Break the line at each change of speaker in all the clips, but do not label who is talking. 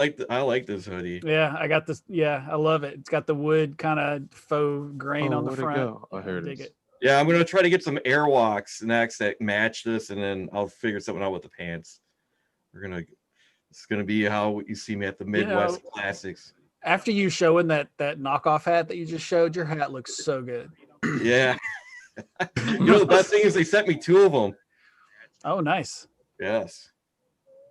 I like this hoodie.
Yeah, I got this. Yeah, I love it. It's got the wood kind of faux grain
Oh,
on the
where'd it
front.
go? Oh,
Yeah,
here
I
it
dig
is.
it.
Yeah, I'm gonna try to get some Airwalks next that match this, and then I'll figure something out with the pants. It's gonna be how you see me at the
You know,
Midwest Classics.
after you showing that knockoff hat that you just showed, your hat looks so good.
Yeah. The best thing is they sent me 2 of them.
Oh, nice.
Yes.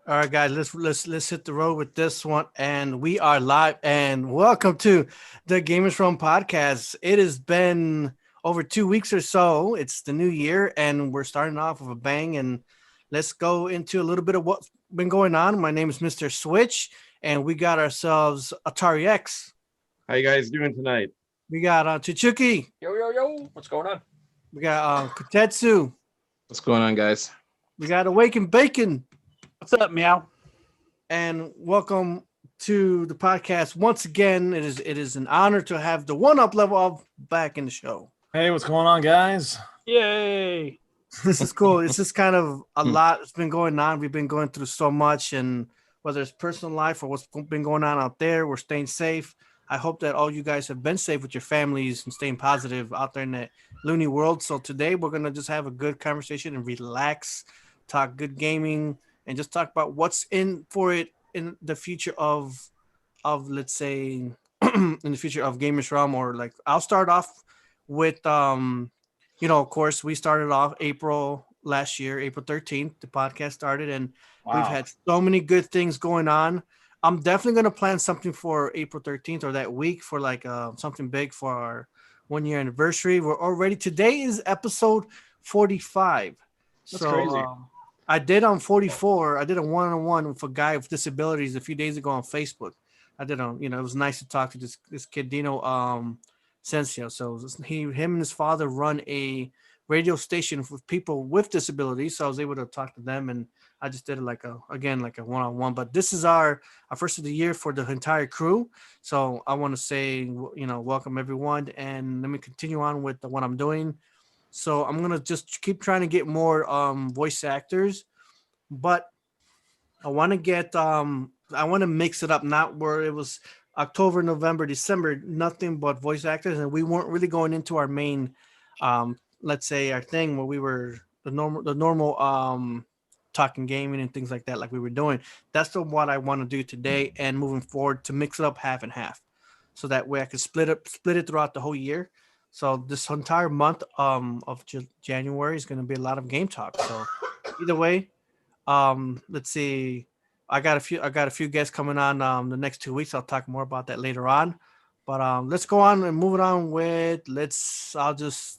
All right, guys, let's hit the road with this one, and we are live. And welcome to the Gamers Room podcast. It has been over 2 weeks or so. It's the new year, and we're starting off with a bang. And let's go into a little bit of what's been going on. My name is Mr. Switch, and we got ourselves Atari X.
How you guys doing tonight?
We got Chichuki.
Yo, what's going on?
We got KOTETSU.
What's going on, guys?
We got Awaken Bacon.
What's up, meow?
And welcome to the podcast once again. It is an honor to have the one-up level of back in the show.
Hey, what's going on, guys?
Yay!
This is cool. It's just kind of a lot that's been going on. We've been going through so much, and whether it's personal life or what's been going on out there, we're staying safe. I hope that all you guys have been safe with your families and staying positive out there in that loony world. So today we're gonna just have a good conversation and relax, talk good gaming, and just talk about what's in for it in the future of let's say in the future of Gamers Realm. Or like I'll start off with of course we started off April last year, April 13th, the podcast started, and we've had so many good things going on. I'm definitely going to plan something for April 13th or that week for like something big for our 1 year anniversary. We're already, today is episode 45.
That's crazy.
I did on 44. I did a one-on-one with a guy with disabilities a few days ago on Facebook. I did it was nice to talk to this kid, Dino Sensio. So him and his father run a radio station with people with disabilities. So I was able to talk to them, and I just did it like a one-on-one. But this is our first of the year for the entire crew. So I want to say, welcome everyone, and let me continue on with what I'm doing. So I'm going to just keep trying to get more voice actors, but I want to mix it up, not where it was October, November, December, nothing but voice actors. And we weren't really going into our main, let's say our thing where we were the normal talking gaming and things like that, like we were doing. That's what I want to do today and moving forward, to mix it up half and half. So that way I can split it throughout the whole year. So this entire month of January is going to be a lot of game talk. So either way, let's see. I got a few guests coming on the next 2 weeks. I'll talk more about that later on. But let's go on and move it on with KOTETSU,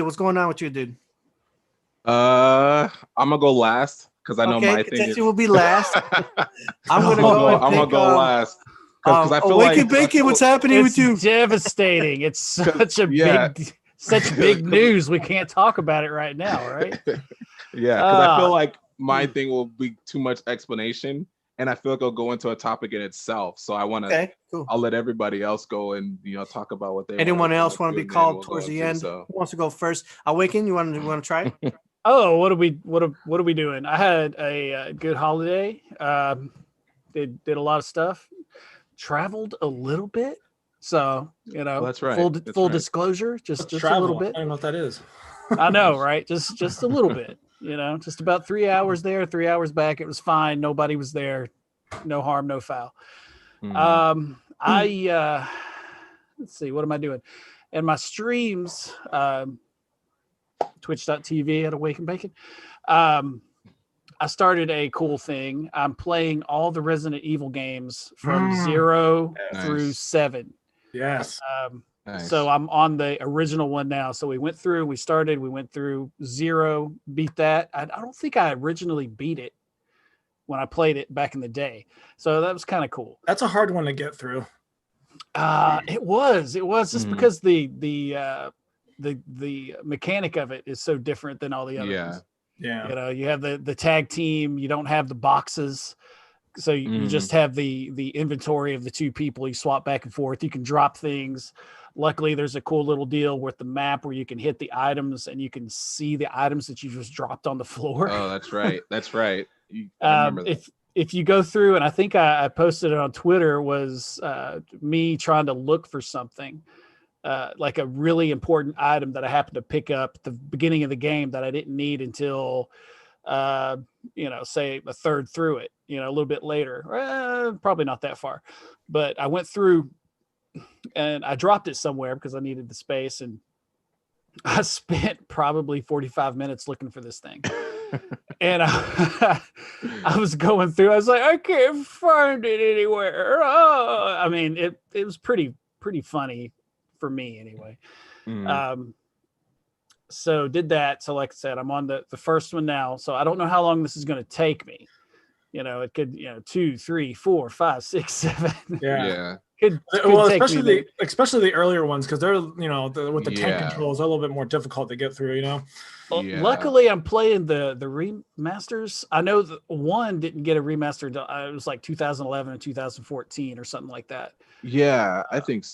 what's going on with you, dude?
I'm gonna go last because I know my thing
KOTETSU will be last. I'm gonna
go last. Because I feel
Awaken Bacon, what's happening with you?
Devastating. It's such a big news. We can't talk about it right now, right?
Yeah, because I feel like my thing will be too much explanation, and I feel like it'll go into a topic in itself. So I want to. Okay, cool. I'll let everybody else go and talk about what they.
Anyone else want to be called towards the end? Who wants to go first? Awaken, you want to try?
Oh, what are we doing? I had a good holiday. Did a lot of stuff. Traveled a little bit, so
that's right.
Full disclosure, just a little bit.
I don't know what that is.
I know, right? Just a little bit. Just about 3 hours there, 3 hours back. It was fine. Nobody was there. No harm, no foul. I let's see, what am I doing? And my streams, twitch.tv at Awaken Bacon. I started a cool thing. I'm playing all the Resident Evil games from 0 through 7.
Yes.
Nice.
So I'm on the original one now. So we went through 0, beat that. I don't think I originally beat it when I played it back in the day. So that was kind of cool.
That's a hard one to get through.
It was just because the mechanic of it is so different than all the other ones.
Yeah.
You have the tag team, you don't have the boxes. So you just have the inventory of the two people. You swap back and forth. You can drop things. Luckily, there's a cool little deal with the map where you can hit the items and you can see the items that you just dropped on the floor.
Oh, that's right. That's right. I remember that.
if you go through, and I think I posted it on Twitter, was me trying to look for something. Like a really important item that I happened to pick up at the beginning of the game that I didn't need until, say a third through it, a little bit later, probably not that far, but I went through and I dropped it somewhere because I needed the space, and I spent probably 45 minutes looking for this thing. And I was going through, I was like, I can't find it anywhere. Oh, I mean, it was pretty funny for me anyway. So did that. So like I said, I'm on the first one now. So I don't know how long this is going to take me. It could, 2, 3, 4, 5, 6, 7.
Yeah.
Could
especially the earlier ones, because they're with the tank controls, they're a little bit more difficult to get through.
Well, luckily I'm playing the remasters. I know that one didn't get a remaster. It was like 2011 and 2014 or something like that.
Yeah, I think.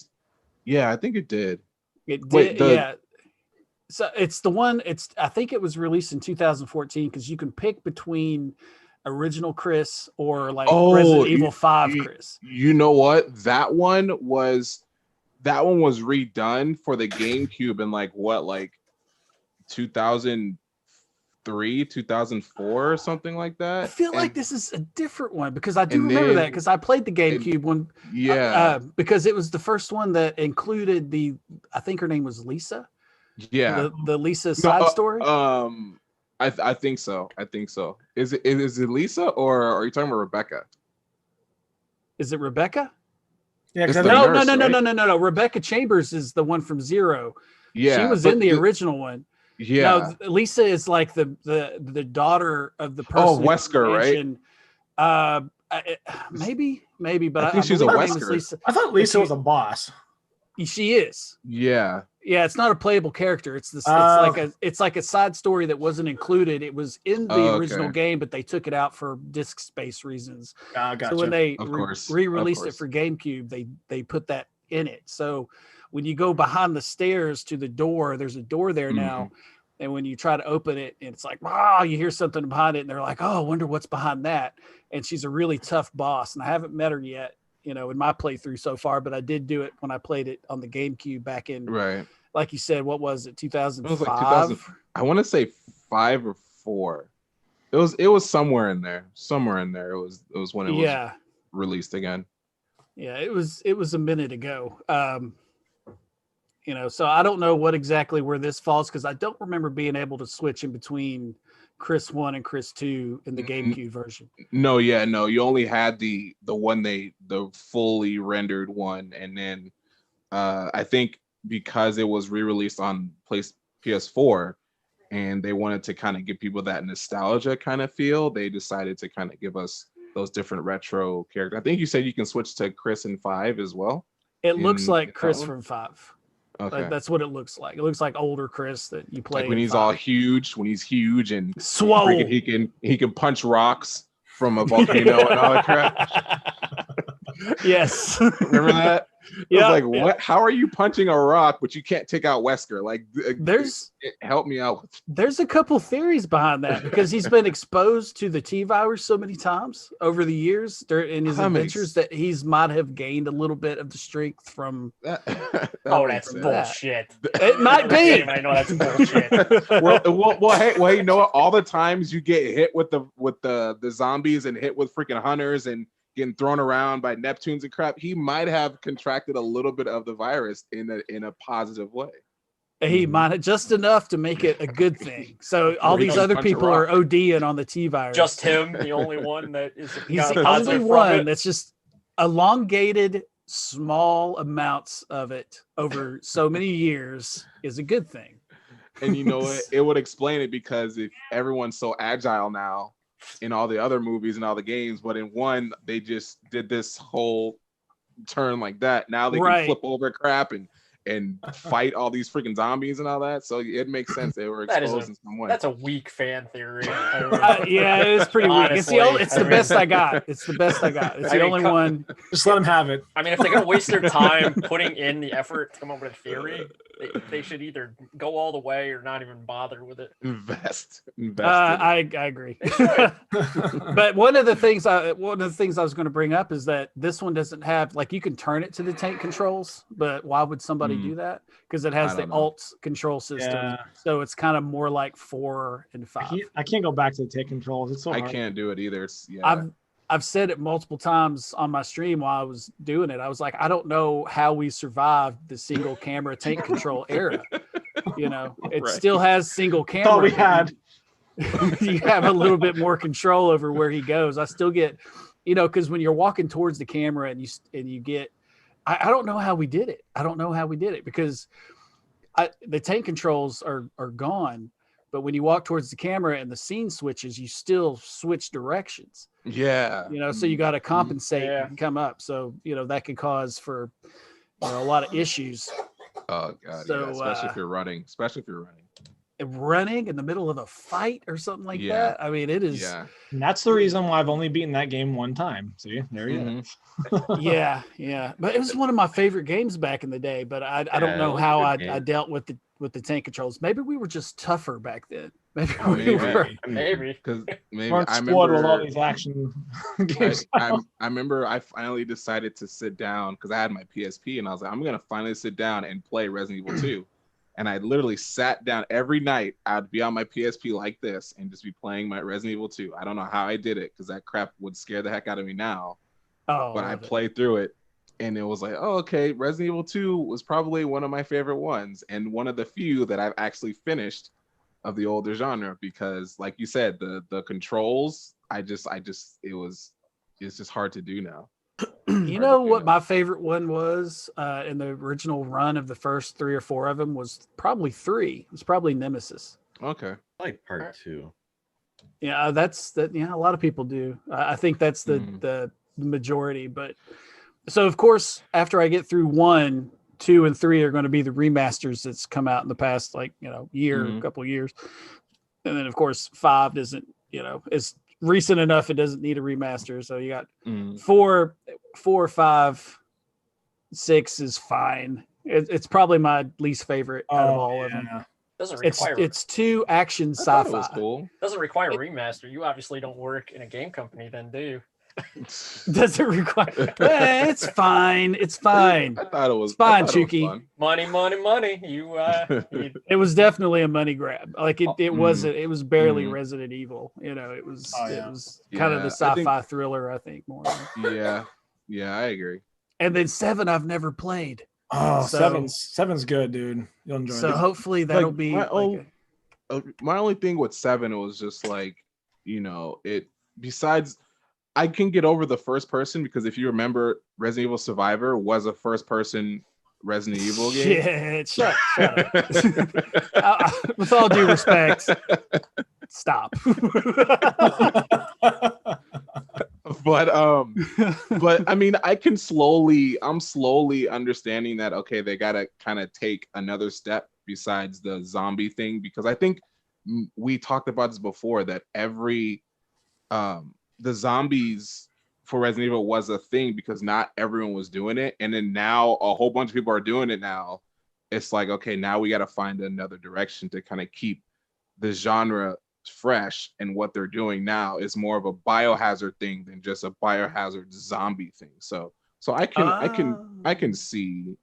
Yeah, I think it did.
It did. Yeah. So it's the one. I think it was released in 2014 because you can pick between original Chris or like Resident Evil 5 Chris.
You know what? That one was redone for the GameCube in like 2003, 2004 or something like that.
I feel like this is a different one because I do remember that because I played the GameCube one.
Yeah.
Because it was the first one that included I think her name was Lisa.
Yeah.
The Lisa side story.
I think so. Is it Lisa or are you talking about Rebecca?
Is it Rebecca?
Yeah.
No. Rebecca Chambers is the one from Zero.
Yeah.
She was in the original one.
Yeah.
No, Lisa is like the daughter of the person.
Oh, Wesker,
right? Maybe, but
I think she's a Wesker.
Lisa.
I thought Lisa was a boss.
She is.
Yeah.
Yeah, it's not a playable character. It's this. It's like a side story that wasn't included. It was in the original game, but they took it out for disk space reasons.
Gotcha.
So when they re-released
course.
it for GameCube, they put that in it. So when you go behind the stairs to the door, there's a door there now. And when you try to open it, it's like, you hear something behind it, and they're like, I wonder what's behind that. And she's a really tough boss, and I haven't met her yet, in my playthrough so far, but I did do it when I played it on the GameCube back in, like you said, what was it, 2005?
It was like 2000. I want to say 5 or 4. It was somewhere in there. It was when it was released again.
Yeah, it was a minute ago. So I don't know where this falls because I don't remember being able to switch in between Chris 1 and Chris 2 in the GameCube version.
No, you only had the fully rendered one, and then I think because it was re-released on PS4 and they wanted to kind of give people that nostalgia kind of feel, they decided to kind of give us those different retro characters. I think you said you can switch to Chris in 5 as well.
It looks like Chris from 5.
Okay.
That's what it looks like. It looks like older Chris that you play.
Like when he's all huge, and
swole,
he can punch rocks from a volcano and all that crap.
Yes.
Remember that?
Yeah.
Like, what? How are you punching a rock, but you can't take out Wesker? Like, help me out.
There's a couple theories behind that because he's been exposed to the T-virus so many times over the years in his adventures that he's might have gained a little bit of the strength from.
That's bullshit.
It might be.
I know that's bullshit.
Hey, you know what? All the times you get hit with the zombies and hit with freaking hunters and getting thrown around by Neptunes and crap, he might have contracted a little bit of the virus in a positive way.
He might have just enough to make it a good thing. So all these other people are ODing on the T-virus.
Just him, the only one that is.
He's the only one that's just elongated small amounts of it over so many years is a good thing.
And you know what? It would explain it because if everyone's so agile now in all the other movies and all the games, but in one they just did this whole turn like that. Now they can flip over crap and fight all these freaking zombies and all that. So it makes sense they were exposed in some way.
That's a weak fan theory.
Yeah, it is pretty weak. It's the best I got. It's the best I got. It's the only one.
Just let them have it.
I mean, if they're gonna waste their time putting in the effort to come up with a theory, They should either go all the way or not even bother with it.
Invest.
I agree. But one of the things I was going to bring up is that this one doesn't have, like, you can turn it to the tank controls, but why would somebody do that? Because it has the alt control system, so it's kind of more like 4 and 5.
I can't go back to the tank controls. It's so hard.
I can't do it either.
I've said it multiple times on my stream while I was doing it. I was like, I don't know how we survived the single camera tank control era. You know, it still has single camera.
That's all we had.
You have a little bit more control over where he goes. I still get, you know, because when you're walking towards the camera and you get, I don't know how we did it. I don't know how we did it because the tank controls are gone. But when you walk towards the camera and the scene switches, you still switch directions.
Yeah.
You know, so you got to compensate and come up. So, you know, that can cause for a lot of issues.
Oh, God.
So,
especially if you're running.
Running in the middle of a fight or something like that. I mean, it is.
Yeah.
And that's the reason why I've only beaten that game one time. See, there you go.
Yeah. But it was one of my favorite games back in the day. But I don't know how I dealt with the tank controls. Maybe we were just tougher back then. Maybe we were.
Maybe
because maybe
I remember with all these action games.
I remember I finally decided to sit down because I had my PSP and I was like, I'm gonna finally sit down and play Resident Evil 2. And I literally sat down every night. I'd be on my PSP like this and just be playing my Resident Evil 2. I don't know how I did it because that crap would scare the heck out of me now. But I played through it. And it was like, oh, okay, Resident Evil 2 was probably one of my favorite ones and one of the few that I've actually finished of the older genre because, like you said, the controls, it's just hard to do now.
You know what my favorite one was in the original run of the first 3 or 4 of them was probably 3. It was probably Nemesis.
Okay.
I like part 2.
Yeah, a lot of people do. I think that's the majority, but so of course after I get through 1, 2, and 3 are going to be the remasters that's come out in the past couple of years, and then of course 5 doesn't, it's recent enough it doesn't need a remaster. So you got 4, 5, 6 is fine. It's probably my least favorite out of all of them.
Doesn't require
it's too action sci-fi.
It was cool.
Doesn't require a remaster. You obviously don't work in a game company, then, do you?
Doesn't require. It's fine. It's fine.
I thought it was
fine, Chuki.
Money. You.
It was definitely a money grab. Like it wasn't. It was barely Resident Evil. It was. It was kind of the sci-fi thriller. I think more.
Yeah, I agree.
And then 7, I've never played.
Oh, seven's good, dude. You'll enjoy it.
So hopefully that'll be.
My only thing with 7 was just like, it. Besides, I can get over the first person because if you remember, Resident Evil Survivor was a first person Resident Evil game.
Shut up. With all due respect, stop.
But I mean, I'm slowly understanding that, okay, they gotta kind of take another step besides the zombie thing, because I think we talked about this before, that the zombies for Resident Evil was a thing because not everyone was doing it. And then now a whole bunch of people are doing it now. It's like, okay, now we got to find another direction to kind of keep the genre fresh. And what they're doing now is more of a biohazard thing than just a biohazard zombie thing. So I can see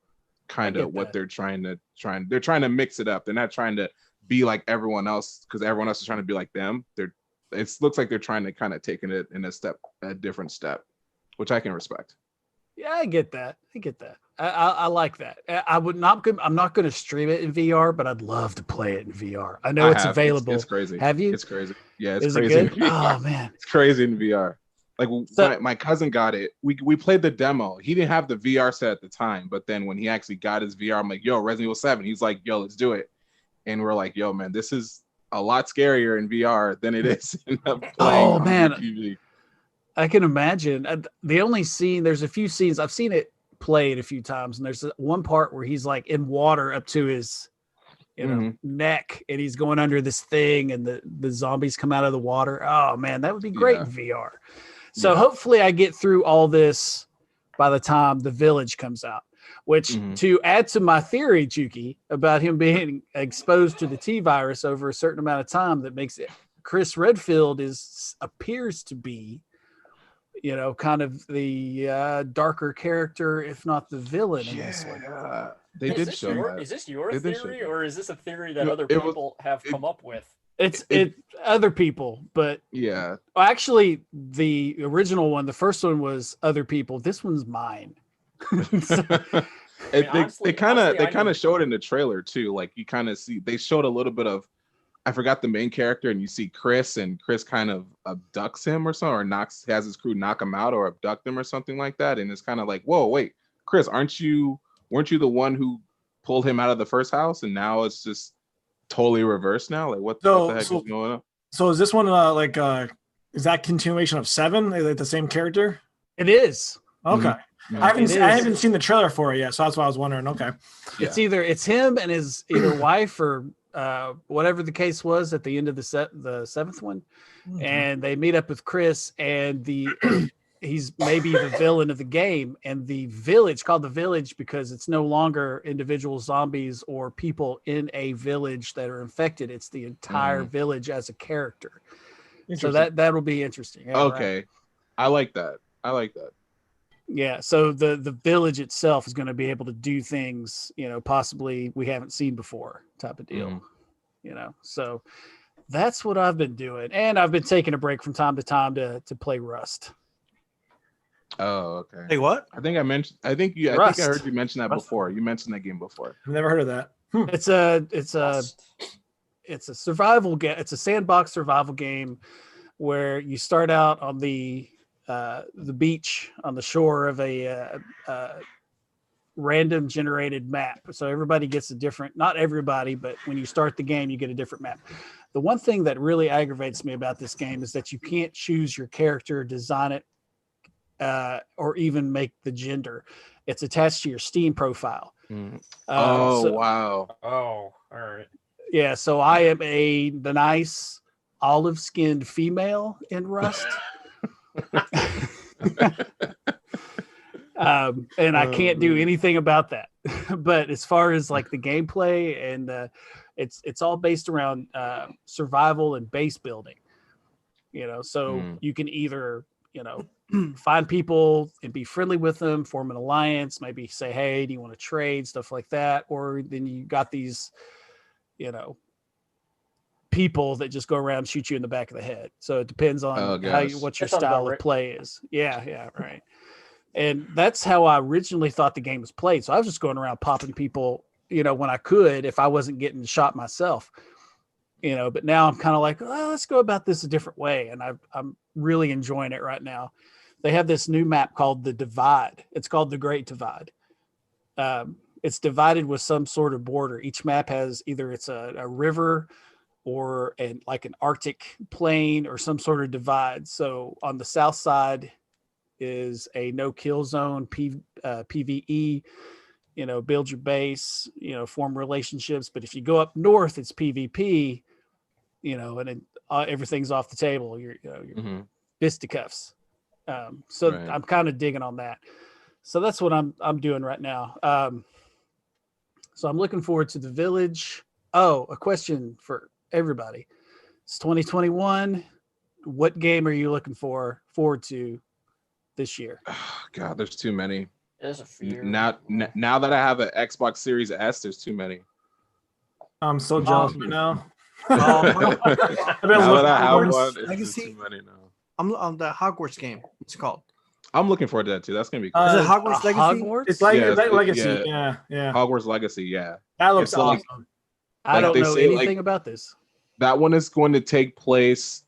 kind of what they're trying to mix it up. They're not trying to be like everyone else because everyone else is trying to be like them. It looks like they're trying to kind of take it in a different step, which I can respect.
Yeah, I get that. I like that. I'm not going to stream it in VR, but I'd love to play it in VR. I know it's available.
It's crazy.
Have you?
It's crazy. Yeah, it's
Is
crazy.
It good? Oh man,
it's crazy in VR. Like my cousin got it. We played the demo. He didn't have the VR set at the time, but then when he actually got his VR, I'm like, yo, Resident Evil 7. He's like, yo, let's do it. And we're like, yo, man, this is a lot scarier in VR than it is in playing on TV.
I can imagine. There's a few scenes I've seen it played a few times, and there's one part where he's like in water up to his neck, and he's going under this thing, and the zombies come out of the water. Oh man, that would be great in VR. So hopefully I get through all this by the time The Village comes out. which
Mhm.
to add to my theory, Chuki, about him being exposed to the T virus over a certain amount of time, that makes it Chris Redfield appears to be, kind of the darker character, if not the villain in this one.
Yeah, they
Is
did
this
show
your
that.
is this your
They did show
theory,
that.
or is this a theory that
No,
other
it was-
people have come up with?
It's
It-
other people, but
Yeah,
well, actually, the original one, the first one was other people. This one's mine. So-
They
honestly,
kind
I
of
know-
showed in the trailer too. Like you kind of see they showed a little bit of, I forgot the main character, and you see Chris, and Chris kind of abducts him or something, or has his crew knock him out or abduct him or something like that. And it's kind of like, whoa, wait, Chris, weren't you the one who pulled him out of the first house, and now it's just totally reversed now? Like what the heck is going on?
So is this one is that continuation of 7? Is it the same character?
It is.
Okay.
Mhm.
I haven't seen the trailer for it yet, so that's why I was wondering. Okay.
It's him and his either wife or whatever the case was at the end of the 7th one, and they meet up with Chris, and he's maybe the villain of the game, and the village, called the village because it's no longer individual zombies or people in a village that are infected. It's the entire village as a character. So that'll be interesting. Yeah,
okay, right. I like that.
Yeah, so the village itself is going to be able to do things, possibly we haven't seen before, type of deal. So that's what I've been doing, and I've been taking a break from time to time to play Rust.
Oh, okay.
Hey, what?
I think I heard you mention that before. You mentioned that game before.
I've never heard of that.
It's a survival game. It's a sandbox survival game where you start out on the beach on the shore of a random generated map. So everybody gets a different, not everybody, but when you start the game, you get a different map. The one thing that really aggravates me about this game is that you can't choose your character, design it, or even make the gender. It's attached to your Steam profile.
Wow.
Oh, all right.
Yeah, so I am the nice olive-skinned female in Rust. And I can't do anything about that. But as far as like the gameplay and it's all based around survival and base building. So you can either find people and be friendly with them, form an alliance, maybe say, hey, do you want to trade, stuff like that, or then you got these people that just go around and shoot you in the back of the head. So it depends on what your style of play is. Yeah, right. And that's how I originally thought the game was played. So I was just going around popping people, when I could, if I wasn't getting shot myself. But now I'm kind of like, let's go about this a different way. And I'm really enjoying it right now. They have this new map called the Divide. It's called the Great Divide. It's divided with some sort of border. Each map has either it's a river or like an Arctic plain or some sort of divide. So on the south side is a no-kill zone, PvE, build your base, form relationships. But if you go up north, it's PvP, and everything's off the table. You're fisticuffs. So right. I'm kind of digging on that. So that's what I'm doing right now. So I'm looking forward to the village. Oh, a question for everybody. It's 2021. What game are you looking forward to this year?
Oh, God, there's too many.
There's a few.
Now that I have an Xbox Series S, there's too many.
I'm so jealous right now.
Now that I have one, it's too many now.
I'm on the Hogwarts game. It's called.
I'm looking forward to that too. That's gonna be cool.
Is it Hogwarts Legacy?
Hogwarts?
It's like Legacy. Yeah.
Hogwarts Legacy. Yeah.
That looks awesome.
I don't know anything about this.
That one is going to take place.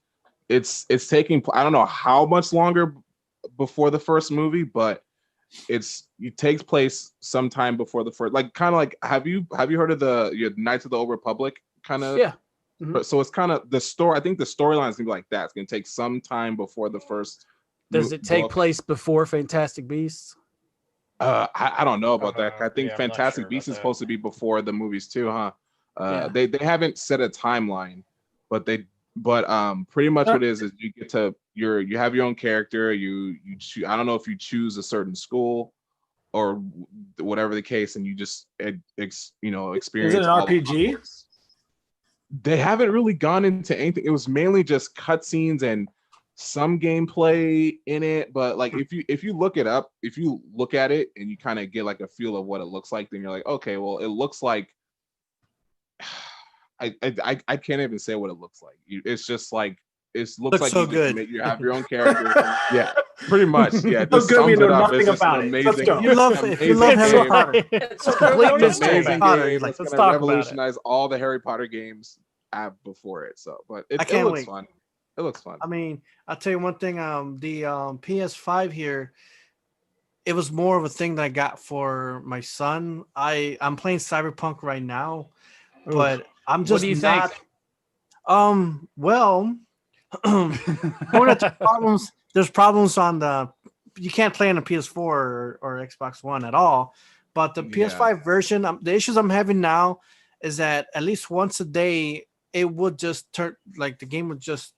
It's taking. I don't know how much longer before the first movie, but it takes place sometime before the first. Like kind of like have you heard of the Knights of the Old Republic kind of? Yeah. Mm-hmm. So it's kind of the story. I think the storyline is gonna be like that. It's gonna take some time before the first.
Does it take place before Fantastic Beasts?
I don't know about that. I think Fantastic Beasts is supposed to be before the movies too, huh? They haven't set a timeline, but pretty much what it is you get to you have your own character. You I don't know if you choose a certain school or whatever the case, and you just experience.
Is it an
all the
RPG?
parts. They haven't really gone into anything. It was mainly just cutscenes and some gameplay in it. But like if you look it up, if you look at it and you kind of get like a feel of what it looks like, then you're like, okay, well, it looks like I can't even say what it looks like. It's just like it looks like
so good.
You have your own character. Yeah, pretty much. Yeah,
So
just
good we
sums
know
it up.
nothing
It's just
about
an
it. Let's
amazing.
go.
If you love Harry
game.
Potter,
It's a
complete
complete
mystery.
Amazing
Potter,
game.
like,
It's
let's
gonna
talk about it.
revolutionize all the Harry Potter games before it. So, but
I
it
can't
looks
wait.
fun. It looks fun.
I mean, I'll tell you one thing. The PS5 here, it was more of a thing that I got for my son. I'm playing Cyberpunk right now, but I'm just
What do you
not.
think?
Well, going into problems. There's problems on the. You can't play on the PS4 or Xbox One at all. But the PS5 version, the issues I'm having now is that at least once a day, it would just turn like the game would just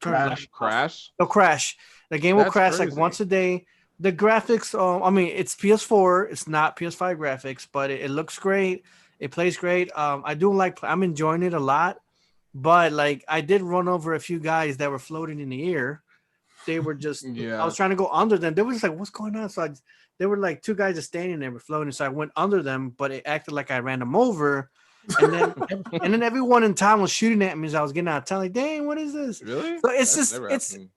turn
Crash.
It'll crash. The game will
That's
crash like
crazy.
once a day. The graphics, I mean, it's PS4. It's not PS5 graphics, but it looks great. It plays great. I do like. I'm enjoying it a lot. But like, I did run over a few guys that were floating in the air. They were just.
Yeah.
I was trying to go under them. They were just like, "What's going on?" So they were like two guys just standing there were floating. So I went under them, but it acted like I ran them over. And then everyone in town was shooting at me as I was getting out of town. Like, dang, what is this?
Really?
So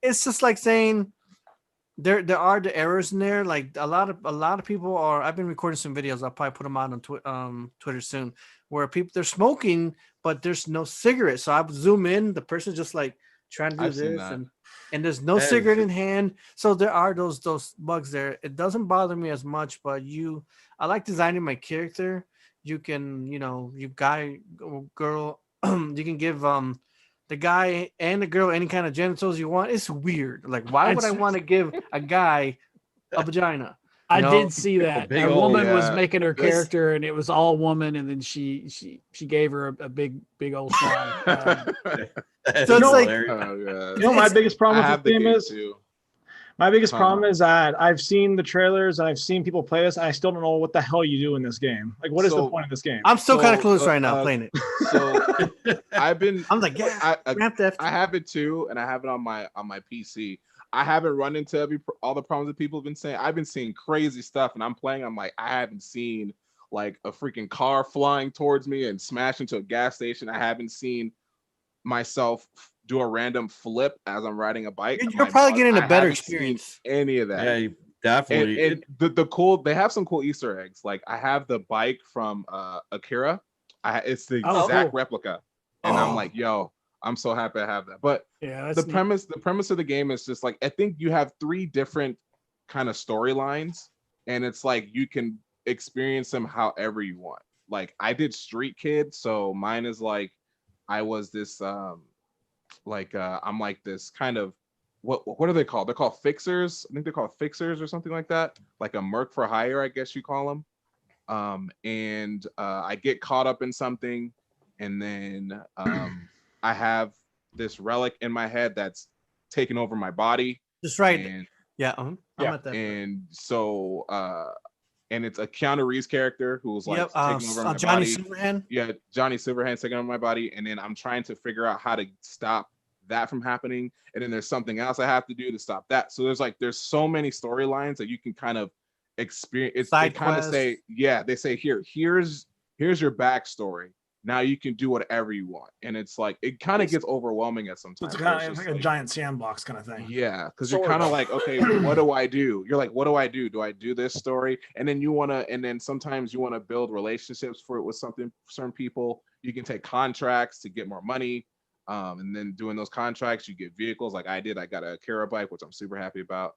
it's just like saying there are the errors in there. Like a lot of people are. I've been recording some videos. I'll probably put them out on Twitter soon, where people they're smoking, but there's no cigarette. So I would zoom in. The person's just like trying to do
I've seen
this,
that.
and there's no cigarette in hand. So there are those bugs there. It doesn't bother me as much, but I like designing my character. You can, you guy, girl, you can give the guy and the girl any kind of genitals you want. It's weird. Like, why would I want to give a guy a vagina?
I did see that.
big
A
old-
woman was
yeah.
making her character, and it was all woman, and then she gave her a big old schlong.
That's
So it's like-
hilarious.
Oh,
You know, my biggest problem
I
with
have
this
the
game
game
is
too.
my biggest
Huh.
problem is that I've seen the trailers and I've seen people play this, and I still don't know what the hell you do in this game. Like, what is the
So-
point of this game?
I'm still kind of
So,
clueless right now playing it.
So I've been.
I'm like, yeah, Grand Theft.
I have it too, and I have it on my PC. I haven't run into all the problems that people have been saying. I've been seeing crazy stuff, and I'm playing. I'm like, I haven't seen like a freaking car flying towards me and smash into a gas station. I haven't seen myself do a random flip as I'm riding a bike.
You're probably getting a better
haven't seen
experience.
Any of that?
Yeah, you definitely.
And the cool, they have some cool Easter eggs. Like I have the bike from Akira. It's the
Oh,
exact
cool.
replica, and I'm like, yo, I'm so happy I have that. But
Yeah, that's
the premise of the game is just like, I think you have 3 different kind of storylines, and it's like you can experience them however you want. Like I did Street Kid, so mine is like I was this I'm like this kind of what are they called? They're called fixers. I think they're called fixers or something like that. Like a merc for hire, I guess you call them. And I get caught up in something, and then I have this relic in my head that's taken over my body.
Just right.
And,
Yeah. I'm
Yeah.
at that.
and so and it's a Keanu Reeves character who's like taking over my
Johnny
body.
Silverhand.
Yeah, Johnny Silverhand's taking over my body, and then I'm trying to figure out how to stop that from happening. And then there's something else I have to do to stop that. So there's so many storylines that you can kind of experience. They
Side
kind of say,
quests.
they say here's your backstory. Now you can do whatever you want, and it's like it kind of gets overwhelming at some
So
times.
it's
where
kind of
it's
like
just
a giant sandbox kind of thing.
yeah, because you're
Sort
kind of
of.
like, okay, what do I do? You're like, what do I do? Do I do this story? And then then sometimes you want to build relationships with certain people. You can take contracts to get more money. And then doing those contracts, you get vehicles like I did. I got a Kara bike, which I'm super happy about.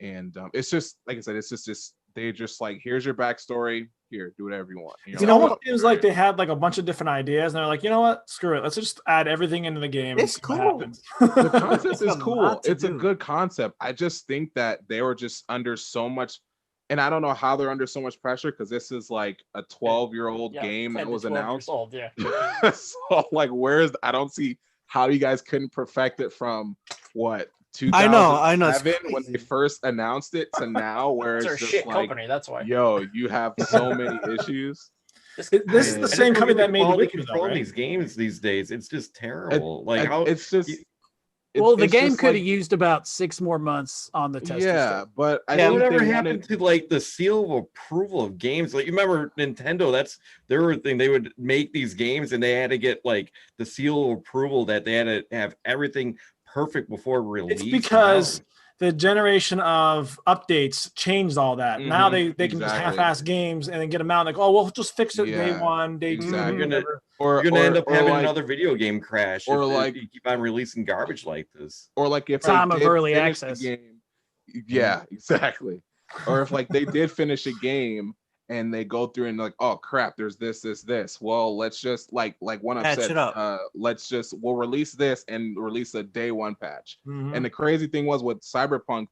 And it's just, like I said, it's just they just like, here's your backstory. Here, do whatever you want. And you're
You
like,
know what? It was like they had like a bunch of different ideas, and they're like, you know what? Screw it. Let's just add everything into the game. and
It's
see what
cool.
happens.
the concept
It's
is
a
cool.
lot to
It's a
do.
good concept. I just think that they were just under so much, and I don't know how they're under so much pressure because this is like a 12-year-old
Yeah,
game
10
that
to
was
12 years
announced.
old, yeah.
So like, I don't see how you guys couldn't perfect it from what
I know. It's
2007 when they
crazy.
first announced it to now, where
They're a
it's just
shit
like,
company. That's why.
yo, you have so many issues.
This is the
I
I
same
just
company
look at
that made
quality
Witcher, though,
control in
right?
these games these days. It's just terrible. Like how
It's just.
Well, the
it's
game
just
could have
like-
used about 6 more months on the tester.
Yeah, but I
Yeah,
think
whatever
they
happened
wanted.
to like the seal of approval of games? Like you remember Nintendo, that's their thing. They would make these games and they had to get like the seal of approval that they had to have everything perfect before release.
It's because the generation of updates changed all that. Now
Mhm,
they can just
exactly.
half-ass games and then get them out like, oh, we'll just fix it day
Yeah,
one, day two,
exactly.
whatever.
You're gonna end up
or
having
like,
another video game crash
or
if
like-
you keep on releasing garbage like this.
or like if
Time
they
of
did
early
finish
access.
the game, yeah, exactly. Or if like they did finish a game and they go through and like, oh crap, there's this. Well, let's just like one
Patch
upset.
it up.
We'll release this and release a day one patch.
Mhm.
And the crazy thing was with Cyberpunk,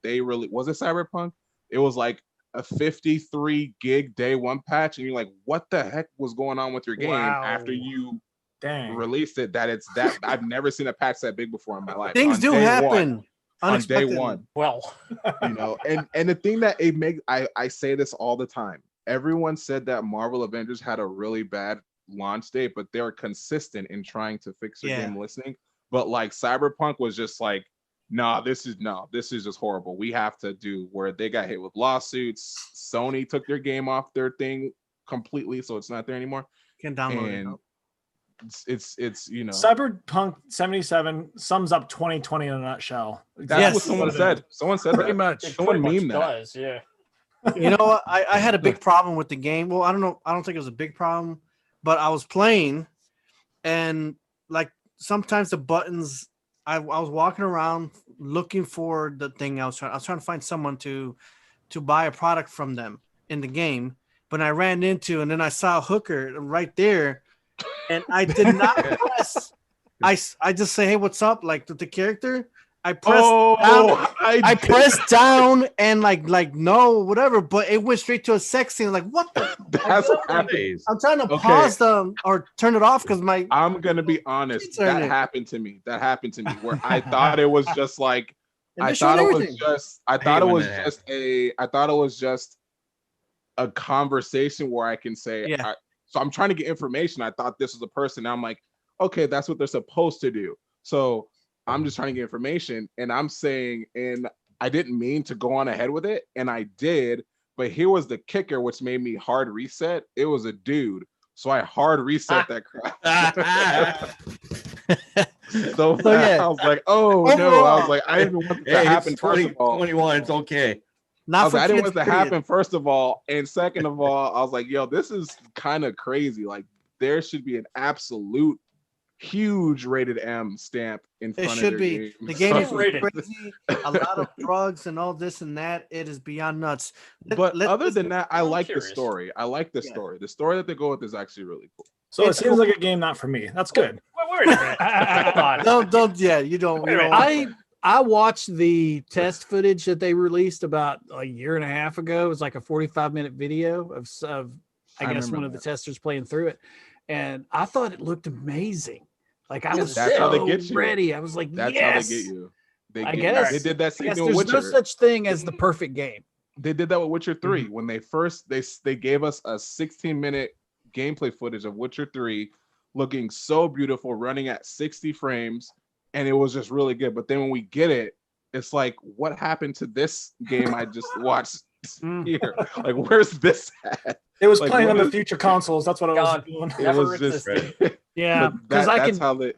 was it Cyberpunk? It was like a 53 gig day one patch, and you're like, what the heck was going on with your game after
Wow.
you
Dang.
released it? I've never seen a patch that big before in my life.
Things
On
do
day
happen.
one, on day
Unexpectedly.
one,
Well,
you know. And the thing that it makes, I say this all the time. Everyone said that Marvel Avengers had a really bad launch date, but they were consistent in trying to fix their game listening. But like Cyberpunk was just like, this is just horrible. We have to do where they got hit with lawsuits. Sony took their game off their thing completely, so it's not there anymore.
Can download it.
And
now.
it's you know,
Cyberpunk 77 sums up 2020 in a nutshell.
that's
Yes.
what someone said. Someone said
Pretty
that.
much.
it
Someone
pretty
meme
much
that.
does. Yeah.
You know what? I had a big problem with the game. Well, I don't know. I don't think it was a big problem, but I was playing, and like sometimes the buttons. I was walking around looking for the thing. I was trying to find someone to buy a product from them in the game, but I ran into and then I saw a hooker right there, and I did not press. I just say, hey, what's up? Like the character. I pressed down. I pressed down and like no whatever, but it went straight to a sex scene. Like what the?
That's what happened.
I'm trying to
Okay.
pause them or turn it off because my.
I'm gonna be honest.
Turn
That
it.
happened to me. Where I thought it was just like
And
I
they showed
thought it was
everything.
just
hate when that
I thought it was just a conversation where I can say,
Yeah.
so I'm trying to get information. I thought this was a person. Now I'm like, okay, that's what they're supposed to do. So I'm just trying to get information, and I'm saying, and I didn't mean to go on ahead with it, and I did, but here was the kicker, which made me hard reset. It was a dude, so I hard reset that crap. So
yeah.
I was like, oh no, I
Overall-
was like, I didn't want that
Hey,
to happen.
it's
First of all,
2021. It's okay.
I
Not
was
for
like, I didn't
kids.
want it to
period.
happen, first of all, and second of all, I was like, yo, this is kind of crazy. Like, there should be an absolute huge rated M stamp in
It
front
should
of
be.
your game.
The game is
Rated.
crazy. A lot of drugs and all this and that. It is beyond nuts.
But other than that, I
I'm
like the
curious.
story. I like the
Yeah.
story. The story that they go with is actually really cool.
So it
It's
seems
cool.
like a game not for me. That's good.
Wait a minute. Hold on.
don't. Yeah, you don't.
Wait
You
a
don't
minute.
I watched the test footage that they released about a year and a half ago. It was like a 45-minute video of I guess
remember
one of the
that.
testers playing through it, and I thought it looked amazing. Like I was
That's how they
so
get you.
ready. I was like,
That's
yes.
how they get you.
I
They
guess.
did that
I
same
guess
thing
there's
with
no
Witcher.
such thing as the perfect game.
They did that with Witcher 3 when they first they gave us a 16-minute gameplay footage of Witcher 3 looking so beautiful, running at 60 frames, and it was just really good. But then when we get it, it's like, what happened to this game I just watched here? Like, where's this at?
It was
Like,
playing on
what
the
is-
future consoles. That's what I was
God.
doing.
It
Never
was just
existed.
Yeah,
but
because I
that's
can
how they.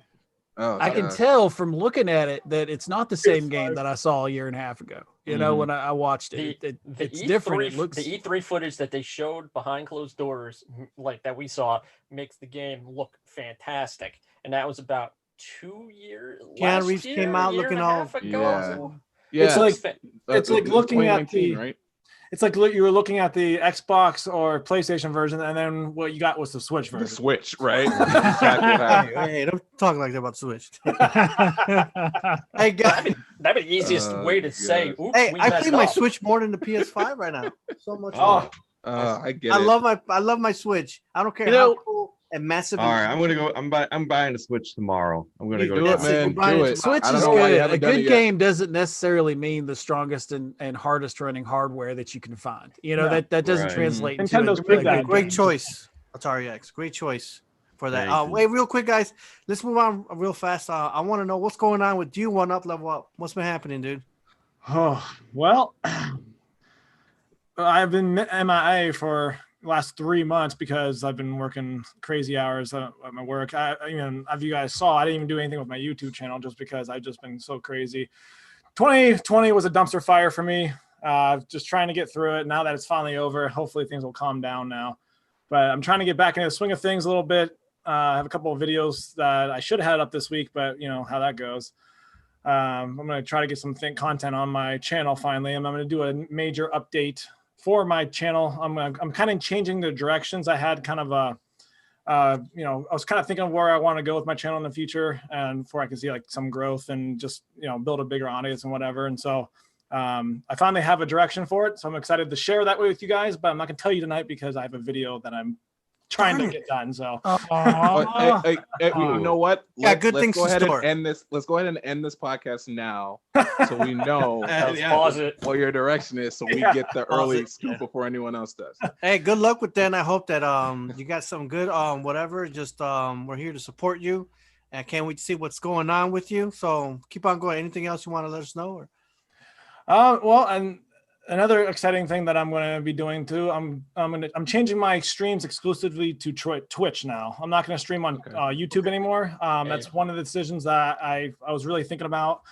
Oh,
I can
gosh.
tell from looking at it that it's not the same game
PS5.
that I saw a year and a half ago. You know,
Mhm.
when I watched
The-
it,
The
it's
E3,
different. It looks
the E3 footage that they showed behind closed doors, like that we saw, makes the game look fantastic. And that was about 2 years.
Keanu
last
Reeves
year,
came out
a year
looking
and a
all-
half ago.
Yeah.
So
Yeah,
It's like
that's
like looking at
2019,
the-
right?
It's like you were looking at the Xbox or PlayStation version, and then what you got was the Switch
The
version.
Switch, right? Exactly what happened.
Hey, don't talk like that about Switch. Hey, guys.
that'd be the easiest
Oh,
way to say,
God.
oops,
Hey,
we
I
messed
play my
up.
Switch more than the PS5 right now. So much.
Oh,
I get
I
it.
love my Switch. I don't care
You know,
how cool and massive.
All right, I'm gonna go. I'm buying a Switch tomorrow. I'm gonna
You
go.
Do
to
it,
That's it,
man.
we're buying
Do
it
it.
tomorrow.
Switch
I don't
is
know why you
good.
haven't
A
done it
good
yet.
game doesn't necessarily mean the strongest and hardest running hardware that you can find. You know,
Yeah.
that doesn't
Right.
translate into
Nintendo's
a
proved
good
that.
Great
game.
choice, Atari X. Great choice for that.
Thank you.
Wait, real quick, guys. Let's move on real fast. I want to know what's going on with you. One up, level up. What's been happening, dude?
Oh, well, I've been MIA for the last 3 months because I've been working crazy hours at my work. As you guys saw, I didn't even do anything with my YouTube channel just because I've just been so crazy. 2020 was a dumpster fire for me. Just trying to get through it. Now that it's finally over, hopefully things will calm down now. But I'm trying to get back into the swing of things a little bit. I have a couple of videos that I should have had up this week, but you know how that goes. I'm going to try to get some content on my channel finally, and I'm going to do a major update for my channel. I'm kind of changing the directions. I had kind of I was kind of thinking of where I want to go with my channel in the future, and before I can see like some growth and just build a bigger audience and whatever. And so I finally have a direction for it, so I'm excited to share that with you guys. But I'm not going to tell you tonight because I have a video that I'm trying to get done. So
Hey, you know what?
Yeah, good
let's
things
go
to
ahead
store.
and end this. Let's go ahead and end this podcast now, so we know
Let's
Yeah.
pause it.
what your direction is, so we
Yeah.
get the early scoop before anyone else does.
Hey, good luck with that. And I hope that you got some good whatever. Just we're here to support you, and can't wait to see what's going on with you. So keep on going. Anything else you want to let us know? Or
well, and another exciting thing that I'm going to be doing too, I'm changing my streams exclusively to Twitch now. I'm not going to stream on YouTube anymore. That's one of the decisions that I was really thinking about.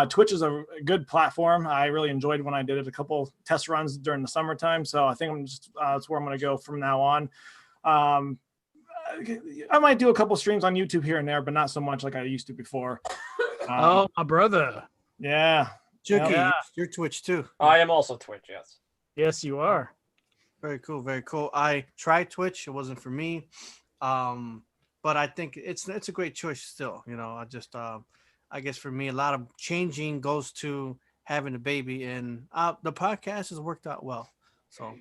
Twitch is a good platform. I really enjoyed when I did it, a couple test runs during the summertime. So I think that's where I'm going to go from now on. I might do a couple streams on YouTube here and there, but not so much like I used to before.
Oh, my brother.
Yeah.
Chucky,
Yeah.
your Twitch too.
I am also Twitch, yes.
Yes, you are.
Very cool, very cool. I tried Twitch. It wasn't for me, but I think it's a great choice still. I just I guess for me, a lot of changing goes to having a baby, and the podcast has worked out well. So,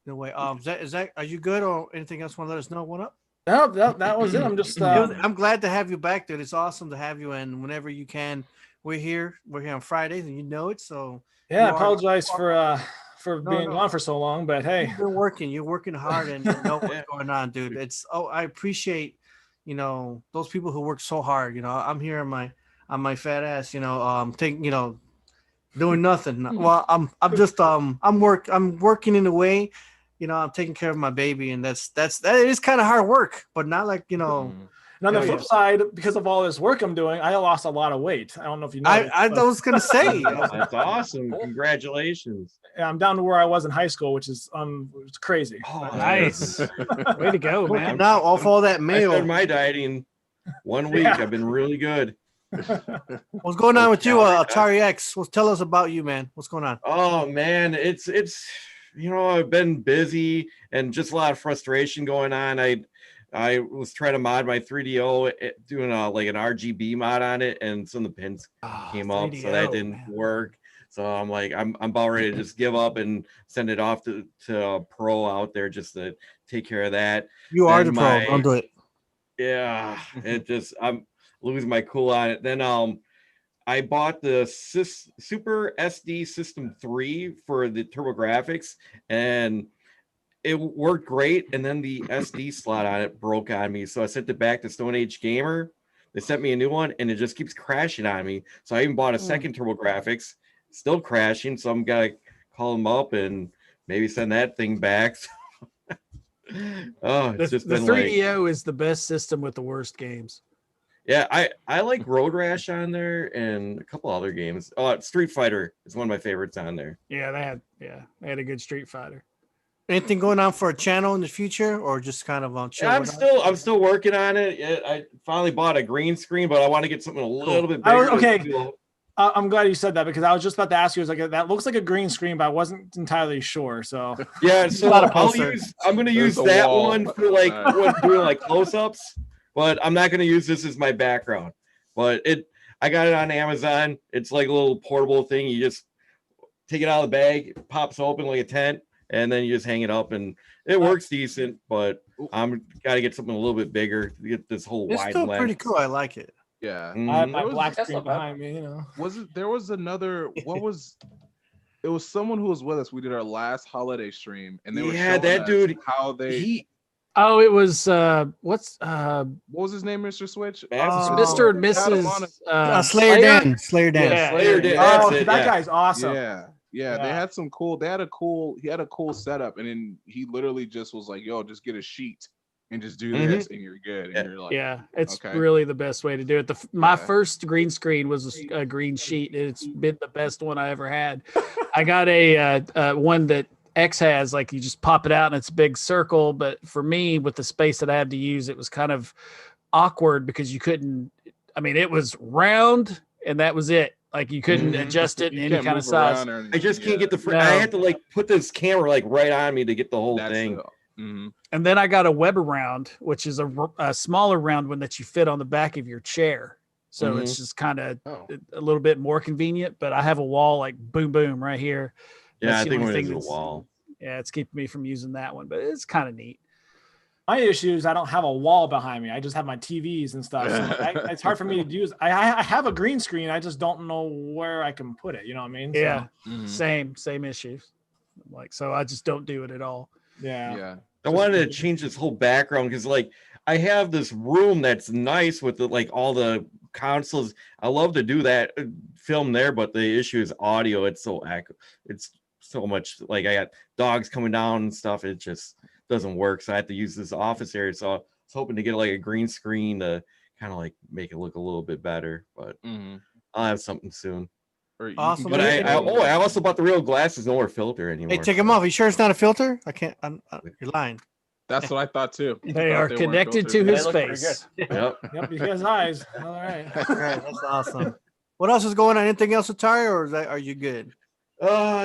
anyway, is that are you good or anything else? Want to let us know? What up?
No, that was it. I'm just
I'm glad to have you back, dude. It's awesome to have you, and whenever you can, we're here. We're here on Fridays, and you know it. So
yeah. I
you are-
apologize for being gone for so long, but hey,
you've been working. You're working hard, and you know what's going on, dude. I appreciate those people who work so hard. I'm here on my fat ass. Taking doing nothing. Well, I'm working in a way. I'm taking care of my baby, and that is kind of hard work, but not like
And on the flip side, because of all this work I'm doing, I lost a lot of weight. I don't know if you know.
I was gonna say.
That's awesome. Congratulations.
I'm down to where I was in high school, which is it's crazy.
Oh,
Nice. Way to go, man.
Now off all that
I
mail.
started my dieting 1 week.
Yeah.
I've been really good.
What's going on with you, Atari X? Well, tell us about you, man. What's going on?
Oh man, it's I've been busy and just a lot of frustration going on. I was trying to mod my 3DO, doing like an RGB mod on it, and some of the pins came up, so that
3DO,
didn't
man.
work. So I'm like, I'm about ready to just give up and send it off to a pro out there just to take care of that.
You are the
Then
pro. Don't do it.
Yeah, I'm losing my cool on it. Then I bought the Super SD System 3 for the TurboGrafx, and it worked great. And then the SD slot on it broke on me, so I sent it back to Stone Age Gamer. They sent me a new one, and it just keeps crashing on me. So I even bought a second TurboGrafx, still crashing. So I'm gonna call them up and maybe send that thing back. Oh, it's just
The
been
3DO is the best system with the worst games.
Yeah, I like Road Rash on there and a couple other games. Oh, Street Fighter is one of my favorites on there.
Yeah, they had a good Street Fighter.
Anything going on for a channel in the future, or just kind of on chill?
Yeah, I'm still working on it. I finally bought a green screen, but I want to get something a little bit bigger.
I'm glad you said that, because I was just about to ask you. I was like, that looks like a green screen, but I wasn't entirely sure. So
yeah, so I'm going to use that one for doing like close-ups, but I'm not going to use this as my background. But I got it on Amazon. It's like a little portable thing. You just take it out of the bag, it pops open like a tent, and then you just hang it up, and it works decent. But I'm got to get something a little bit bigger to get this whole
It's
wide
still
lens.
pretty cool. I like it.
Yeah.
I have my
There was-
black
That's
screen
not bad.
behind me, you know.
There was another, it was someone who was with us. We did our last holiday stream, and they were
Yeah,
showing
that
us
dude,
how they
Oh, it was what's
what was his name, Mr. Switch?
Mr. and
They had him on
Mrs.
Slayer Dan. Slayer Dan.
Yeah,
Slayer did.
Oh,
That's it.
that
Yeah.
guy's awesome.
Yeah, yeah, they
Yeah.
had some cool. He had a cool setup, and then he literally just was like, "Yo, just get a sheet and just do this, and you're good." And
Yeah.
you're like,
Yeah, it's
okay.
really the best way to do it. My
Yeah.
first green screen was a green sheet. It's been the best one I ever had. I got a one that X has, like you just pop it out and it's a big circle. But for me, with the space that I had to use, it was kind of awkward because you couldn't. I mean, it was round and that was it. Like you couldn't adjust it in
You
any
can't
kind of
move
size.
around or anything.
I just can't
Yeah.
get the.
No.
I had to like put this camera like right on me to get the whole
That's
thing.
And then I got a Weber round, which is a smaller round one that you fit on the back of your chair. So it's just kind of
Oh.
a little bit more convenient. But I have a wall like boom, boom right here.
Yeah,
That's
I
the
think
only
when
thing
it's a
that's-
wall.
Yeah, it's keeping me from using that one, but it's kind of neat.
My issue is I don't have a wall behind me. I just have my TVs and stuff. So it's hard for me to use. I have a green screen. I just don't know where I can put it. You know what I mean?
Yeah,
Mhm.
same issues. Like, so I just don't do it at all.
So, yeah.
Yeah.
I wanted to change this whole background because like I have this room that's nice with the like all the consoles. I love to do that film there, but the issue is audio. It's so much like I got dogs coming down and stuff. It just doesn't work. So I have to use this office area. So I was hoping to get like a green screen to kind of like make it look a little bit better, but I'll have something soon.
Or you
Awesome.
can
But
get-
I also bought the real glasses, no more filter anymore.
Hey, take them off. Are you sure it's not a filter? I can't. You're lying.
That's what I thought too. I
They
thought
are
weren't
connected to
filtered.
his
They look pretty
face.
Yep.
Yep. He has eyes. All right.
All right, that's awesome. What else is going on? Anything else, Atari, or are you good?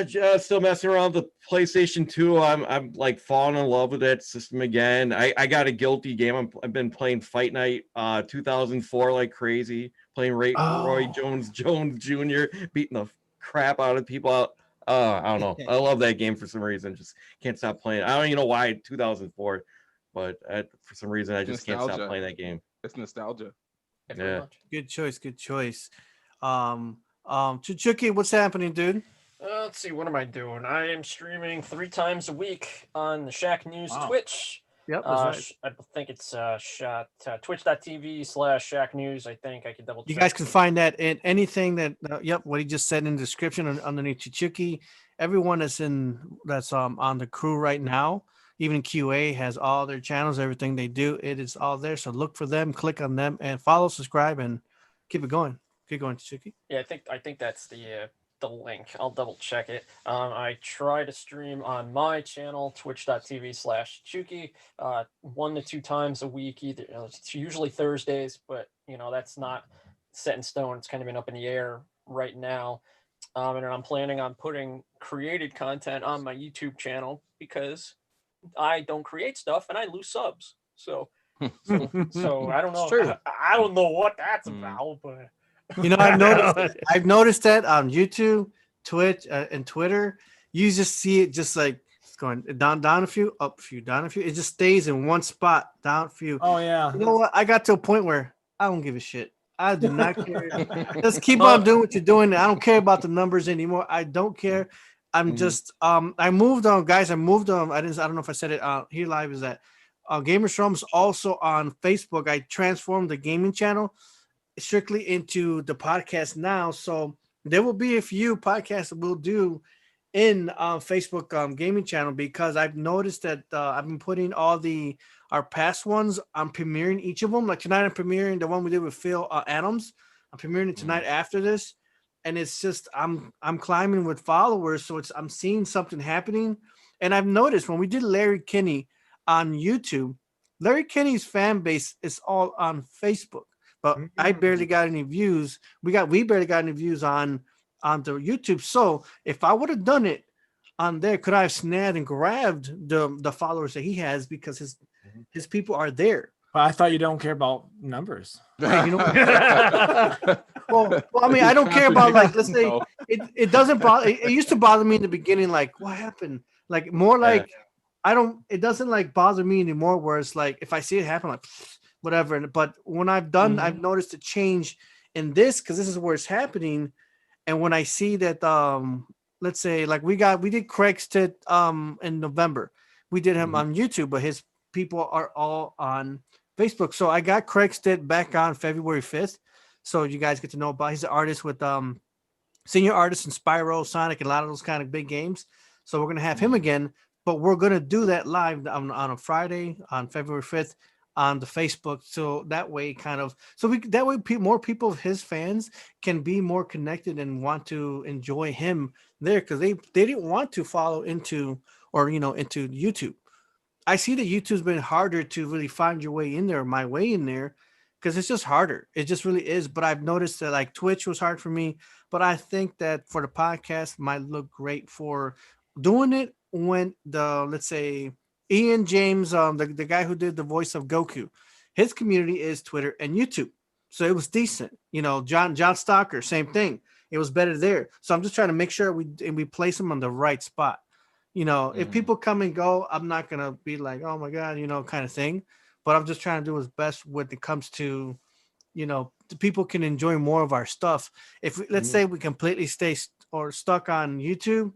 Just still messing around with the PlayStation 2. I'm like falling in love with that system again. I got a guilty game. I've been playing Fight Night 2004 like crazy, playing Roy Jones Jr., beating the crap out of people out. I don't know. I love that game for some reason. Just can't stop playing. I don't even know why 2004, but for some reason I just can't stop
Nostalgia.
playing that game.
It's nostalgia.
Pretty
Yeah.
much.
Good choice. Good choice. Chichuki, what's happening, dude?
Let's see, what am I doing? I am streaming 3 times a week on the Shack News
Wow.
Twitch.
Yep, that's right.
I think it's twitch.tv/Shack News. I think I could double check.
You guys can find that in anything that. What he just said in the description underneath Chichuki. Everyone that's on the crew right now, even QA has all their channels, everything they do. It is all there. So look for them, click on them, and follow, subscribe, and keep it going. Keep going, Chichuki.
Yeah, I think that's the link. I'll double check it. I try to stream on my channel, twitch.tv/Chichuki, 1 to 2 times a week, either it's usually Thursdays, but that's not set in stone. It's kind of been up in the air right now. And I'm planning on putting created content on my YouTube channel because I don't create stuff and I lose subs. So I don't know.
It's true.
I don't know what that's
Mm.
about, but
I've noticed that on YouTube, Twitch, and Twitter. You just see it just like it's going down a few, up a few, down a few. It just stays in one spot, down a few.
Oh yeah.
You know what? I got to a point where I don't give a shit. I do not care. Just keep on doing what you're doing. I don't care about the numbers anymore. I don't care. I'm just I moved on, guys. I moved on. I don't know if I said it here live. Is that Gamerz Realms also on Facebook? I transformed the gaming channel strictly into the podcast now. So there will be a few podcasts that we'll do in Facebook gaming channel because I've noticed that I've been putting all our past ones. I'm premiering each of them. Like tonight, I'm premiering the one we did with Phil Adams. I'm premiering it tonight after this, and it's just I'm climbing with followers, so I'm seeing something happening. And I've noticed when we did Larry Kinney on YouTube, Larry Kinney's fan base is all on Facebook, but I barely got any views. We barely got any views on the YouTube. So if I would have done it on there, could I have snagged and grabbed the followers that he has because his people are there?
But I thought you don't care about numbers.
Right, you know. well, I mean, I don't care about, like, let's say it doesn't bother. It used to bother me in the beginning, like what happened. Like more
Yeah.
like it doesn't like bother me anymore. Where it's like if I see it happen, like whatever. But when I've noticed a change in this because this is where it's happening. And when I see that, let's say like we did Craig's tit in November, we did him on YouTube, but his people are all on Facebook. So I got Craig's tit back on February 5th. So you guys get to know about. He's an artist with senior artist in Spyro, Sonic, and a lot of those kind of big games. So we're gonna have him again, but we're gonna do that live on a Friday on February 5th on the Facebook. So that way, more people of his fans can be more connected and want to enjoy him there because they didn't want to follow into YouTube. I see that YouTube's been harder to really find your way in there, my way in there, because it's just harder. It just really is. But I've noticed that like Twitch was hard for me, but I think that for the podcast might look great for doing it when let's say Ian James, the guy who did the voice of Goku, his community is Twitter and YouTube. So it was decent. John Stalker, same thing. It was better there. So I'm just trying to make sure we place him on the right spot. If people come and go, I'm not going to be like, oh my God, kind of thing. But I'm just trying to do his best when it comes to, people can enjoy more of our stuff. If let's say we completely stay stuck on YouTube,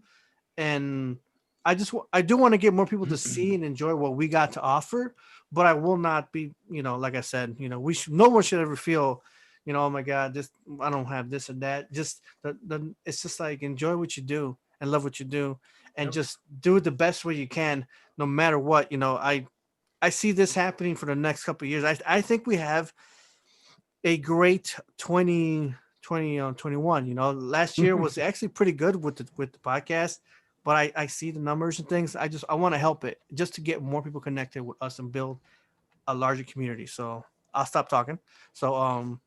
and I do want to get more people to see and enjoy what we got to offer, but I will not be, like I said, no one should ever feel, oh my God, I don't have this or that. Just it's just like enjoy what you do and love what you do, and just do it the best way you can, no matter what. I see this happening for the next couple of years. I think we have a great 2021. Last year was actually pretty good with the podcast, but I see the numbers and things. I want to help it just to get more people connected with us and build a larger community. So I'll stop talking. So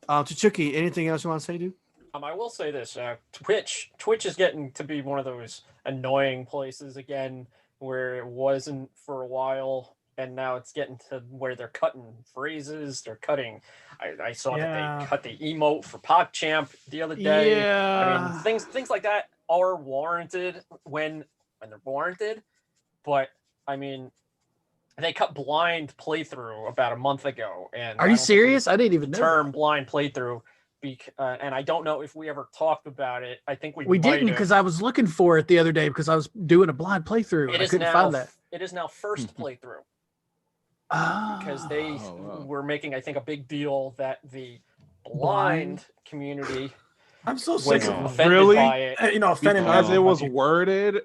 Chichuki, anything else you want to say, dude?
I will say this: Twitch is getting to be one of those annoying places again, where it wasn't for a while, and now it's getting to where they're cutting phrases. They're cutting. I saw that they cut the emote for PogChamp the other day.
Yeah.
I mean, things like that are warranted when they're warranted, but I mean, they cut blind playthrough about a month ago. And
are you serious? I didn't even know.
Term blind playthrough. And I don't know if we ever talked about it. I think we
didn't, because I was looking for it the other day because I was doing a blind playthrough and I couldn't find that.
It is now first playthrough. Because they were making, I think, a big deal that the blind community
I'm so sick of
offended by it.
Offended
because it was worded.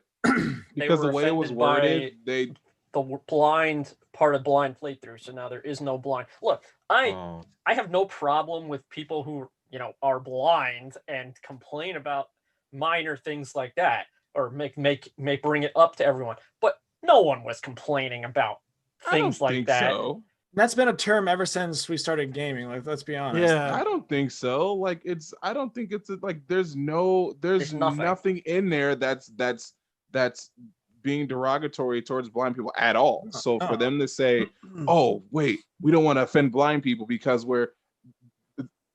Because the way it was worded, the
blind part of blind playthrough. So now there is no blind. Look, I have no problem with people who are blind and complain about minor things like that, or make bring it up to everyone. But no one was complaining about things like that.
So.
That's been a term ever since we started gaming. Like, let's be honest.
Yeah, I don't think so. Like, I don't think it's like there's nothing in there that's being derogatory towards blind people at all. So for them to say, "Oh, wait, we don't want to offend blind people because I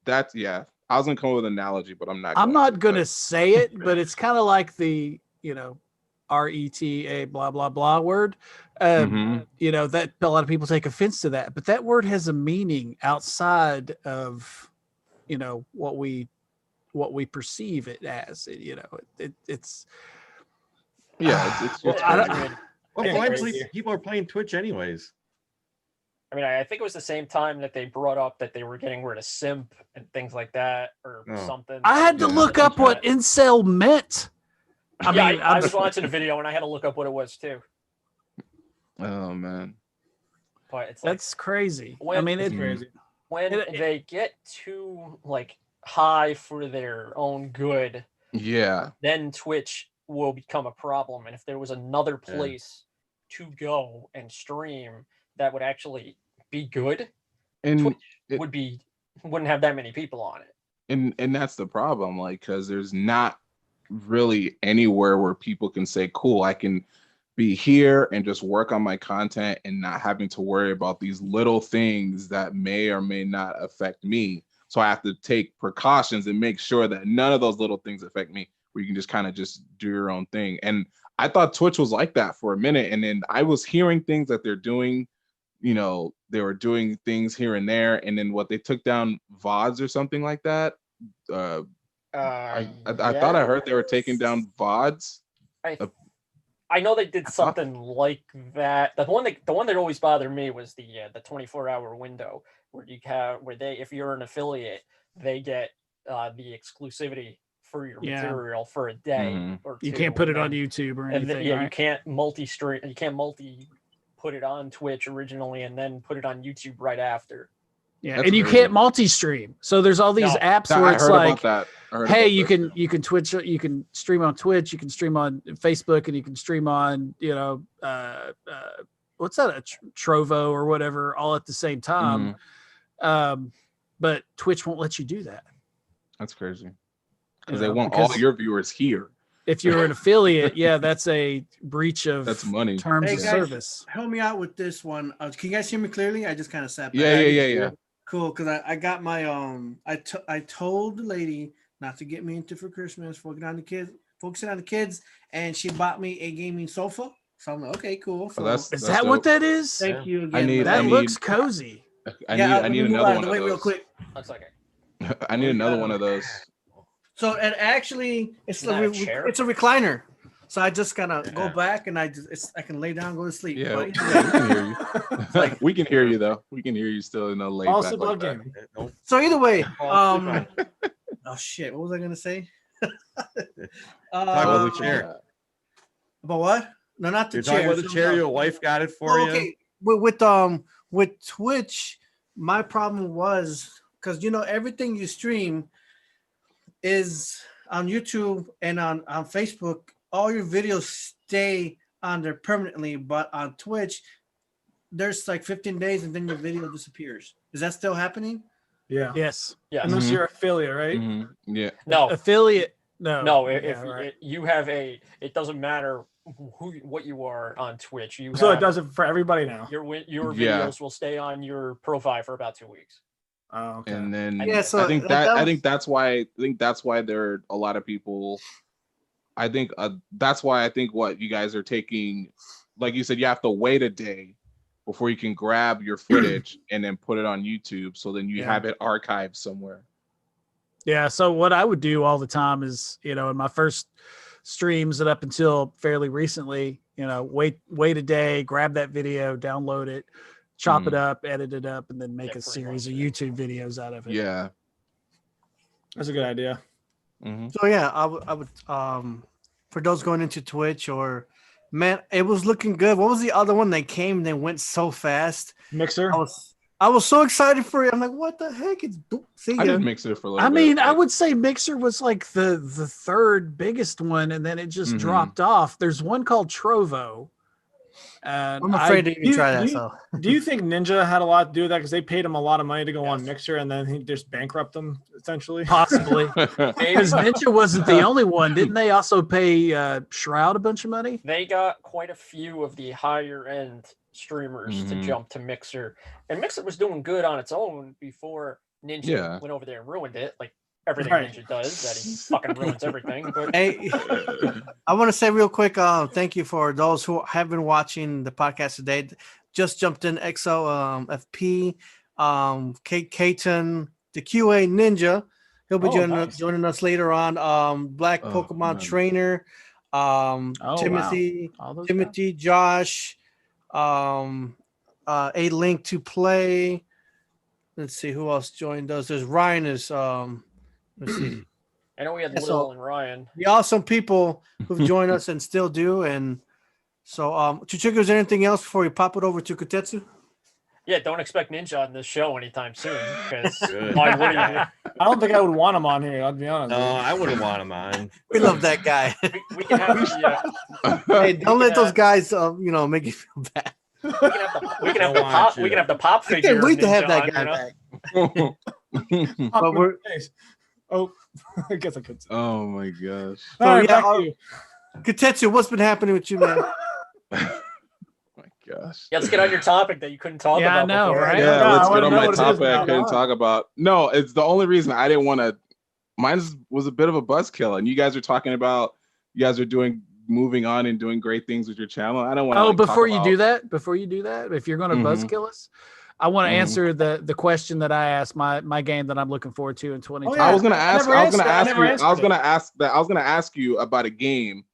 was gonna come up with an analogy, but I'm not.
I'm not gonna say it, but it's kind of like the RETA blah blah blah word. That a lot of people take offense to that, but that word has a meaning outside of what we perceive it as. It's
people are playing Twitch anyways.
I mean, I think it was the same time that they brought up that they were getting rid of simp and things like that, or something.
I had to look up what incel meant.
I was watching a video and I had to look up what it was too.
Oh man,
but
that's crazy.
It's crazy when they get too high for their own good.
Yeah,
then Twitch will become a problem. And if there was another place to go and stream that would actually be good,
and
Twitch wouldn't have that many people on it.
And that's the problem, because there's not really anywhere where people can say, cool, I can be here and just work on my content and not having to worry about these little things that may or may not affect me. So I have to take precautions and make sure that none of those little things affect me, where you can just kind of just do your own thing. And I thought Twitch was like that for a minute, and then I was hearing things that they're doing. You know, they were doing things here and there, and then what they took down VODs or something like that. I thought I heard they were taking down VODs.
I know they did something like that. The one that always bothered me was the 24-hour window where if you're an affiliate, they get the exclusivity for your material for a day or two.
You can't put it on YouTube or anything.
Right? You can't multi-stream. You can't put it on Twitch originally and then put it on YouTube right after.
Yeah, that's and you can't multi-stream. So there's all these apps where it's like, hey, you can Twitch, you can stream on Twitch, you can stream on Facebook, and you can stream on, what's that, a Trovo or whatever, all at the same time. But Twitch won't let you do that.
That's crazy. Because they want all your viewers here.
If you're an affiliate, that's a breach of
money.
Terms of service.
Help me out with this one. Can you guys hear me clearly? I just kind of sat back.
Yeah.
Cool, because I got my I told the lady not to get me into for Christmas, focusing on the kids, and she bought me a gaming sofa. So I'm like, okay, cool. So
is that what that is?
Thank you again.
That looks cozy.
I need another one of those.
Real quick.
Looks like
I need another one of those.
So and actually, it's a recliner. So I just kind of go back and I can lay down, go to sleep.
Yeah, we can hear you. We can hear you though. We can hear you still in a lay back like that.
So either way, oh shit, what was I gonna say?
About the chair.
About what? No, not the chair.
Talking about the chair. Your wife got it for you.
Okay, with Twitch, my problem was because everything you stream is on YouTube and on Facebook. All your videos stay on there permanently, but on Twitch, there's like 15 days and then your video disappears. Is that still happening?
Yeah.
Yes.
Yeah.
Unless you're affiliate, right?
Yeah.
No.
Affiliate. No.
No. You have it doesn't matter what you are on Twitch.
So it does it for everybody now.
Your videos will stay on your profile for about 2 weeks.
Oh, okay.
And then
so
I think that's why there are a lot of people. I think that's why I think what you guys are taking, like you said, you have to wait a day before you can grab your footage and then put it on YouTube. So then you have it archived somewhere.
Yeah. So what I would do all the time is, in my first streams and up until fairly recently, wait a day, grab that video, download it, chop it up, edit it up, and then make a series of YouTube videos out of it.
Yeah.
That's a good idea.
So I would for those going into Twitch or it was looking good. What was the other one that came? They went so fast.
Mixer.
I was so excited for it. I'm like, what the heck?
I did Mixer for a little bit.
mean, I would say Mixer was like the third biggest one, and then it just dropped off. There's one called Trovo.
I'm afraid to even try that.
Do you think Ninja had a lot to do with that? Because they paid him a lot of money to go on Mixer, and then he just bankrupt them essentially.
Possibly, because Ninja wasn't the only one. Didn't they also pay Shroud a bunch of money?
They got quite a few of the higher end streamers to jump to Mixer, and Mixer was doing good on its own before Ninja went over there and ruined it. Like everything Ninja does, that he fucking ruins everything. But
hey, I want to say real quick, thank you for those who have been watching the podcast today. Just jumped in XO, FP, Katon, the QA Ninja. He'll be joining us later on. Black Pokemon Trainer, Timothy, Josh, A Link to Play. Let's see who else joined us. There's Ryan is let's see.
I know we had Lil and Ryan.
The awesome people who've joined us and still do. And so, Chichuki, is there anything else before we pop it over to Kotetsu?
Yeah, don't expect Ninja on this show anytime soon. Because why would you?
I don't think I would want him on here. I'll be honest.
No, I wouldn't want him on.
We love that guy.
We can have
hey, don't let those guys, make you feel bad.
We can have the pop figure.
I can't wait to have that guy back.
But we're. Oh, I guess I could.
Oh my gosh.
So, Kotetsu, what's been happening with you, man?
Gosh.
Yeah, let's get on your topic that you couldn't talk about.
I know,
before.
right?
Yeah, let's get on my topic I couldn't talk about. No, it's the only reason I didn't want to. Mine was a bit of a buzzkill, and you guys are talking about you guys are doing moving on and doing great things with your channel. I don't want to.
Oh, before you do that, if you're going to buzzkill us, I want to answer the question that I asked my game that I'm looking forward to in 2020.
I was gonna ask you about a game,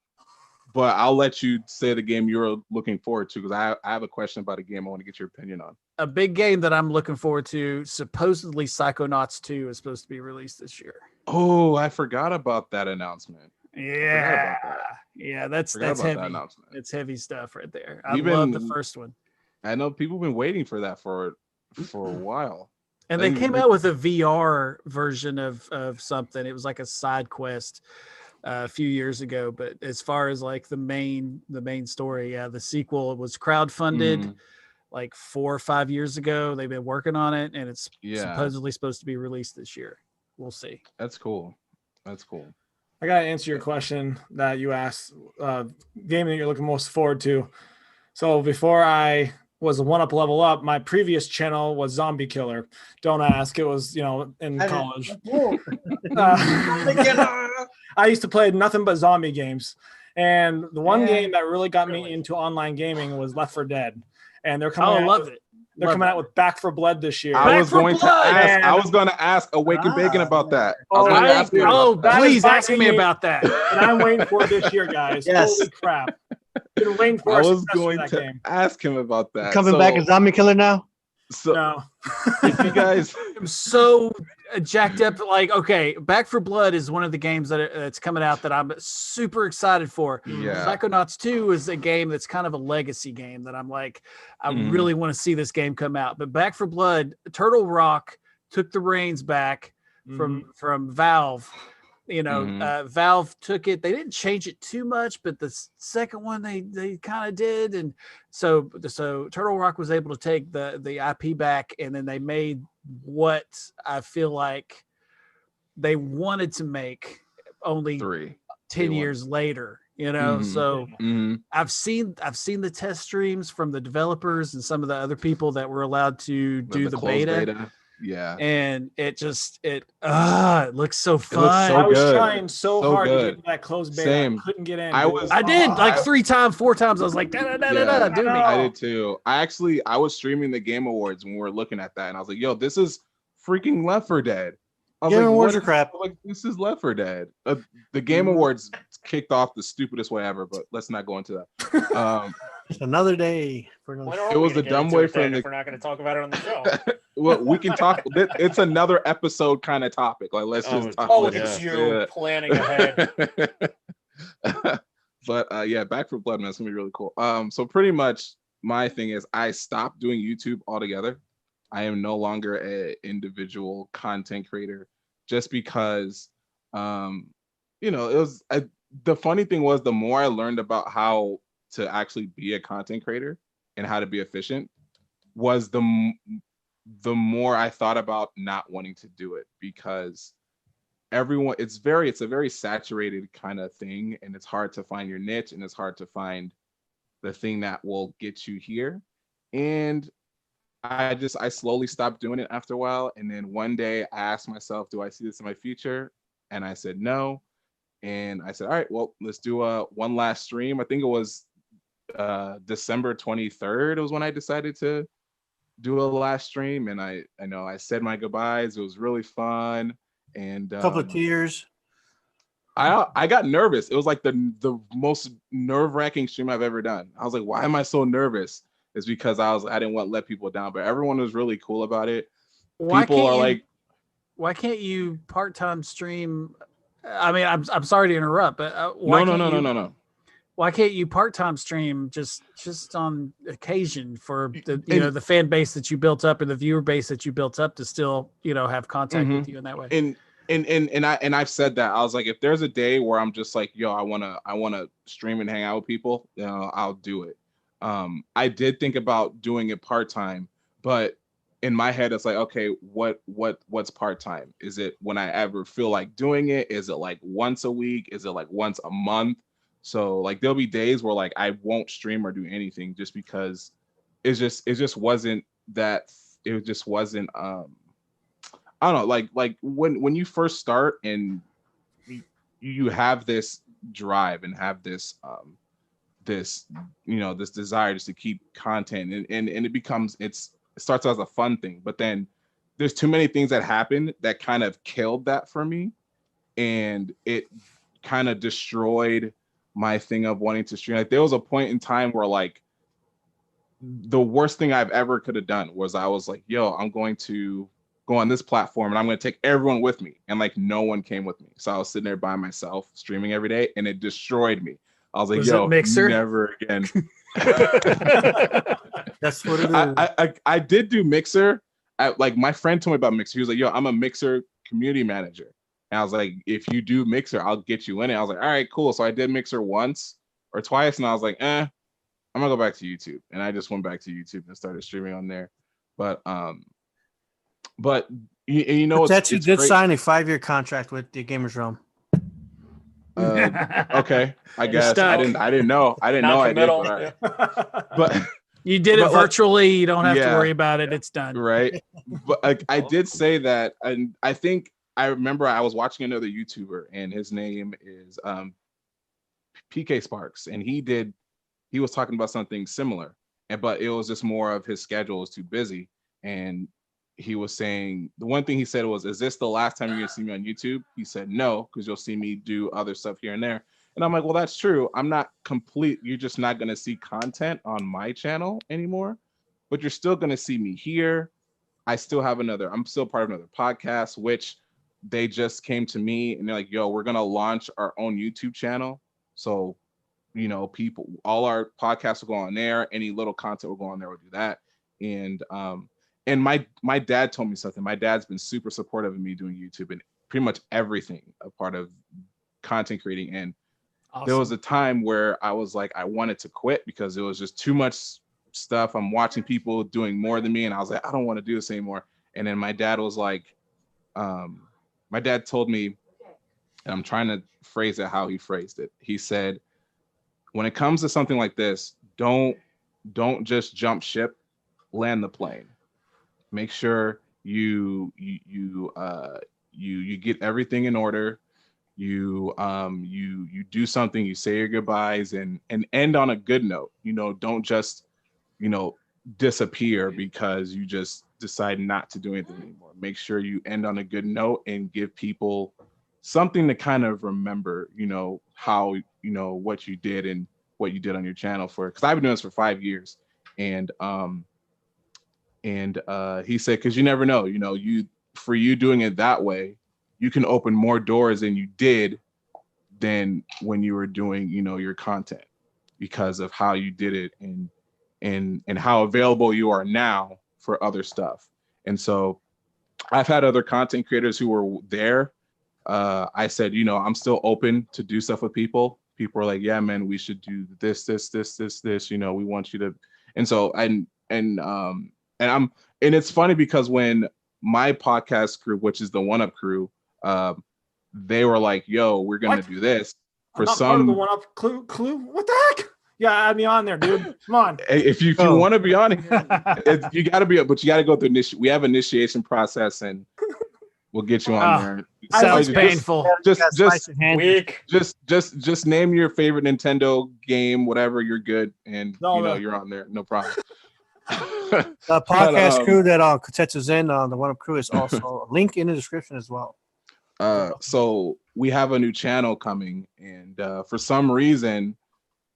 but I'll let you say the game you're looking forward to, because I have a question about a game I want to get your opinion on.
A big game that I'm looking forward to, supposedly Psychonauts 2 is supposed to be released this year.
Oh, I forgot about that announcement.
Yeah, yeah, that's heavy.
That
it's heavy stuff right there. I love the first one.
I know people have been waiting for that for a while.
And they came out with a VR version of something. It was like a side quest a few years ago. But as far as like the main story, yeah, the sequel was crowdfunded like 4 or 5 years ago. They've been working on it, and it's supposedly supposed to be released this year. We'll see.
That's cool. That's cool.
I gotta answer your question that you asked. Game that you're looking most forward to. So before I was a 1-up level up, my previous channel was Zombie Killer. Don't ask. It was, in college. I used to play nothing but zombie games. And the one game that really got me into online gaming was Left 4 Dead. And they're coming out. They're coming out with Back 4 Blood this year.
I was going to ask Awaken Bacon about that.
Please ask me about that.
And I'm waiting for it this year, guys.
Yes.
Holy crap. Been waiting for
I was going to ask him about that.
Coming back as Zombie Killer now?
So,
no.
If you guys...
I'm so jacked up. Like, okay, Back 4 Blood is one of the games that's coming out that I'm super excited for.
Yeah.
Psychonauts 2 is a game that's kind of a legacy game that I'm like, I really want to see this game come out. But Back 4 Blood, Turtle Rock took the reins back from Valve. Valve took it. They didn't change it too much, but the second one they kind of did, and so Turtle Rock was able to take the IP back, and then they made what I feel like they wanted to make only 10 years later. So I've seen the test streams from the developers and some of the other people that were allowed to do the beta.
Yeah,
and it looks so fun.
I was trying so hard to get into that closed beta.
Same.
I couldn't get in.
I did like 3 times, 4 times. I was like, do me.
I did too. I was streaming the Game Awards when we were looking at that, and I was like, yo, this is freaking Left 4 Dead. I was
Game
like,
Awards are crap.
Like, this is Left 4 Dead. The Game Awards kicked off the stupidest way ever, but let's not go into that.
It's another day.
It was a dumb way for them.
If we're not going to talk about it on the show.
Well, we can talk. It's another episode kind of topic. Like, let's just talk.
It's you planning ahead.
But yeah, Back 4 Blood, man, it's gonna be really cool. So pretty much my thing is I stopped doing YouTube altogether. I am no longer an individual content creator, just because, it was. The funny thing was, the more I learned about how to actually be a content creator and how to be efficient, was the more I thought about not wanting to do it, because it's a very saturated kind of thing, and it's hard to find your niche, and it's hard to find the thing that will get you here. And I slowly stopped doing it after a while. And then one day I asked myself, do I see this in my future? And I said no. And I said, all right, well, let's do one last stream. I think it was December 23rd was when I decided to do a last stream. And I know I said my goodbyes. It was really fun. And
a couple of tears.
I got nervous. It was like the most nerve-wracking stream I've ever done. I was like, why am I so nervous? It's because I didn't want to let people down, but everyone was really cool about it. Why
can't you part-time stream? I mean, I'm sorry to interrupt, but
no.
Why can't you part-time stream just on occasion for the fan base that you built up and the viewer base that you built up to still have contact with you in that way?
And I've said that. I was like, if there's a day where I'm just like, yo, I wanna stream and hang out with people, I'll do it. I did think about doing it part-time, but in my head it's like, okay, what's part-time? Is it when I ever feel like doing it? Is it like once a week? Is it like once a month? So like there'll be days where like I won't stream or do anything just because it just wasn't I don't know, like when you first start and you have this drive and have this this this desire just to keep content, and it starts as a fun thing, but then there's too many things that happen that kind of killed that for me, and it kind of destroyed my thing of wanting to stream. Like there was a point in time where like the worst thing I've ever could have done was I was like, yo, I'm going to go on this platform and I'm going to take everyone with me, and like no one came with me, so I was sitting there by myself streaming every day, and it destroyed me. I was like,
Was
yo,
it Mixer?
never again.
That's what it is.
I did do Mixer. Like my friend told me about Mixer. He was like, yo, I'm a Mixer community manager. And I was like, if you do Mixer, I'll get you in it. I was like, all right, cool. So I did Mixer once or twice, and I was like, I'm gonna go back to YouTube. And I just went back to YouTube and started streaming on there. But you know,
That's you
it's
did
great.
sign a 5-year contract with the Gamers Realm.
Okay, I guess
stuck.
I didn't know. I did.
Non-committal,
But, all right.
yeah.
but
You did it
But, like,
virtually. You don't have to
yeah.
worry about it. It's done.
right. But I did say that, and I think I remember I was watching another YouTuber, and his name is PK Sparks, and he was talking about something similar, but it was just more of his schedule was too busy, and he was saying the one thing he said was, is this the last time you're gonna see me on YouTube? He said no, because you'll see me do other stuff here and there. And I'm like, well, that's true. I'm not complete. You're just not gonna see content on my channel anymore, but you're still gonna see me here. I'm still part of another podcast, which they just came to me and they're like, yo, we're gonna launch our own YouTube channel. So, people, all our podcasts will go on there. Any little content will go on there, we'll do that. And my dad told me something. My dad's been super supportive of me doing YouTube and pretty much everything a part of content creating. And
Awesome.
there was a time where I was like, I wanted to quit because it was just too much stuff. I'm watching people doing more than me, and I was like, I don't want to do this anymore. And then my dad was like, my dad told me, and I'm trying to phrase it how he phrased it. He said, when it comes to something like this, don't just jump ship, land the plane. Make sure you get everything in order. You do something, you say your goodbyes and end on a good note. Don't just, disappear because you just decide not to do anything anymore. Make sure you end on a good note and give people something to kind of remember, how, what you did and what you did on your channel because I've been doing this for 5 years. And he said, because you never know, for you doing it that way, you can open more doors than you did than when you were doing, your content, because of how you did it and how available you are now for other stuff. And so I've had other content creators who were there. I said, I'm still open to do stuff with people. People are like, yeah, man, we should do this. We want you to. And so, and it's funny because when my podcast crew, which is the One Up crew, they were like, yo, we're going to do this for
I'm not part of the One Up clue. What the heck? Yeah, add me on there, dude. Come on.
If you want to be on here, you got to be, but you got to go through we have initiation process, and we'll get you on there.
Sounds painful.
Just name your favorite Nintendo game, whatever, you're good, and you're on there, no problem.
The podcast crew that Kotetsu's in, the One Up crew, is also a link in the description as well.
So we have a new channel coming, and for some reason,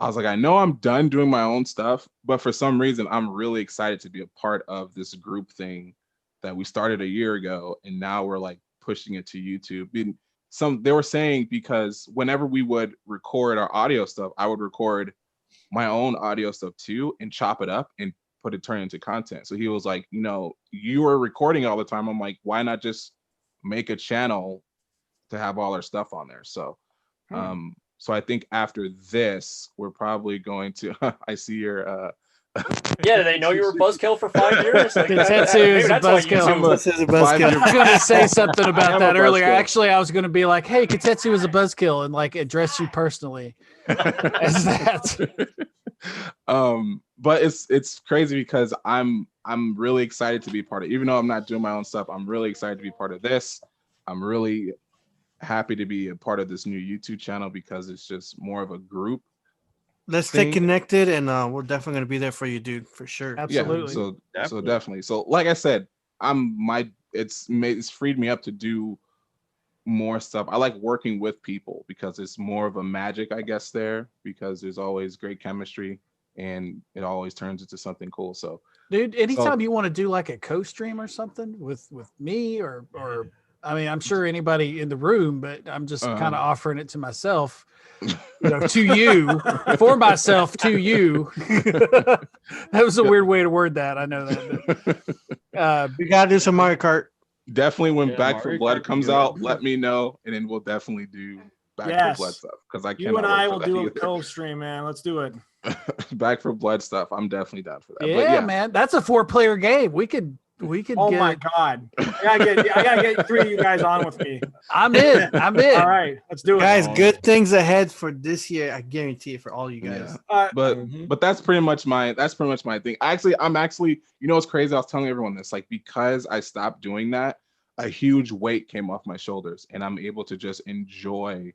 I was like, I know I'm done doing my own stuff, but for some reason, I'm really excited to be a part of this group thing that we started a year ago, and now we're like pushing it to YouTube. And they were saying, because whenever we would record our audio stuff, I would record my own audio stuff too and chop it up and turn it into content. So he was like, you were recording all the time. I'm like, why not just make a channel to have all our stuff on there? So so I think after this, we're probably going to I see your
yeah, they know you were Buzzkill for 5 years. Like,
Kotetsu is a Buzzkill. I was going to say something about that earlier. Actually, I was going to be like, hey, Kotetsu is a Buzzkill, and like address you personally as that.
But it's crazy because I'm really excited to be part of, even though I'm not doing my own stuff, I'm really excited to be part of this. I'm really happy to be a part of this new YouTube channel because it's just more of a group.
Let's stay
thing.
connected, and we're definitely gonna be there for you, dude, for sure.
Absolutely.
Yeah, so
Definitely.
definitely. So like I said, it's freed me up to do more stuff. I like working with people because it's more of a magic, I guess, there, because there's always great chemistry and it always turns into something cool. So
Dude, anytime you want to do like a co-stream or something with me or I mean, I'm sure anybody in the room, but I'm just kind of offering it to myself, to you, for myself, to you. That was a weird way to word that. I know that. But,
We gotta do some Mario Kart.
definitely when
Yeah,
Back for
Mario
Blood
Kart
comes
good.
out, let me know, and then we'll definitely do Back
Yes.
for Blood stuff because I
You
cannot
and I
wait
will
for
do
that
a
either.
co-stream, man. Let's do it.
Back for Blood stuff. I'm definitely down for that.
yeah,
But yeah,
man, that's a 4-player game. We could
Oh
get.
my god. I gotta get 3 of you guys on with me.
I'm in. I'm in.
All right, let's do it.
Guys,
Oh.
good things ahead for this year. I guarantee it for all you guys.
yeah. But
Mhm.
that's pretty much my thing. I'm actually, what's crazy? I was telling everyone this, like, because I stopped doing that, a huge weight came off my shoulders, and I'm able to just enjoy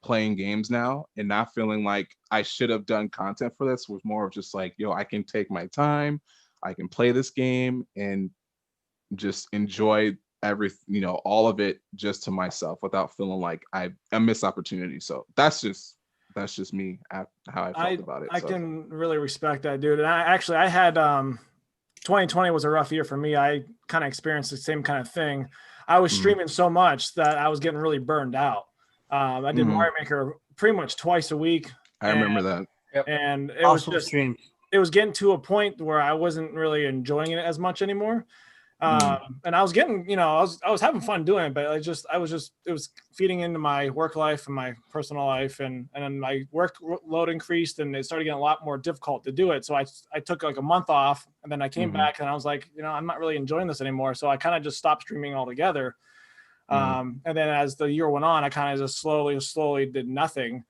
playing games now and not feeling like I should have done content for this. Was more of just like, I can take my time, I can play this game and just enjoy everything, all of it just to myself without feeling like I miss opportunity. So that's just me, how I felt about it.
I
So.
can really respect that, dude. And I had 2020 was a rough year for me. I kind of experienced the same kind of thing. I was streaming so much that I was getting really burned out. I did Mario Maker pretty much twice a week.
I remember that.
And it was
Awesome
just
stream.
it was getting to a point where I wasn't really enjoying it as much anymore. And I was getting, I was having fun doing it, but it was feeding into my work life and my personal life. And then my workload increased and it started getting a lot more difficult to do it. So I took like a month off and then I came back and I was like, I'm not really enjoying this anymore. So I kind of just stopped streaming altogether. And then as the year went on, I kind of just slowly did nothing.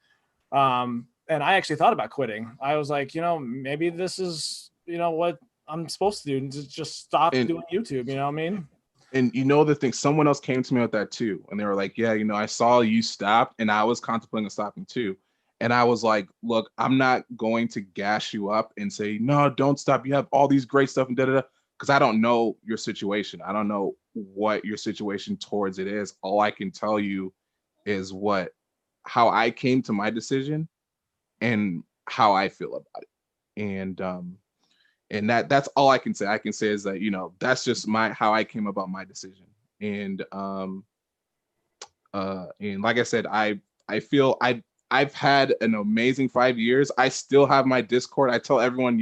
And I actually thought about quitting. I was like, maybe this is, what I'm supposed to do, just stop doing YouTube. You know what I mean?
And the thing, someone else came to me with that too. And they were like, yeah, I saw you stopped and I was contemplating stopping too. And I was like, look, I'm not going to gas you up and say, no, don't stop. You have all these great stuff and da-da-da. Because I don't know your situation. I don't know what your situation towards it is. All I can tell you is how I came to my decision and how I feel about it. And that's all I can say. I can say is that, that's just how I came about my decision. And like I said, I feel I've had an amazing 5 years. I still have my Discord. I tell everyone,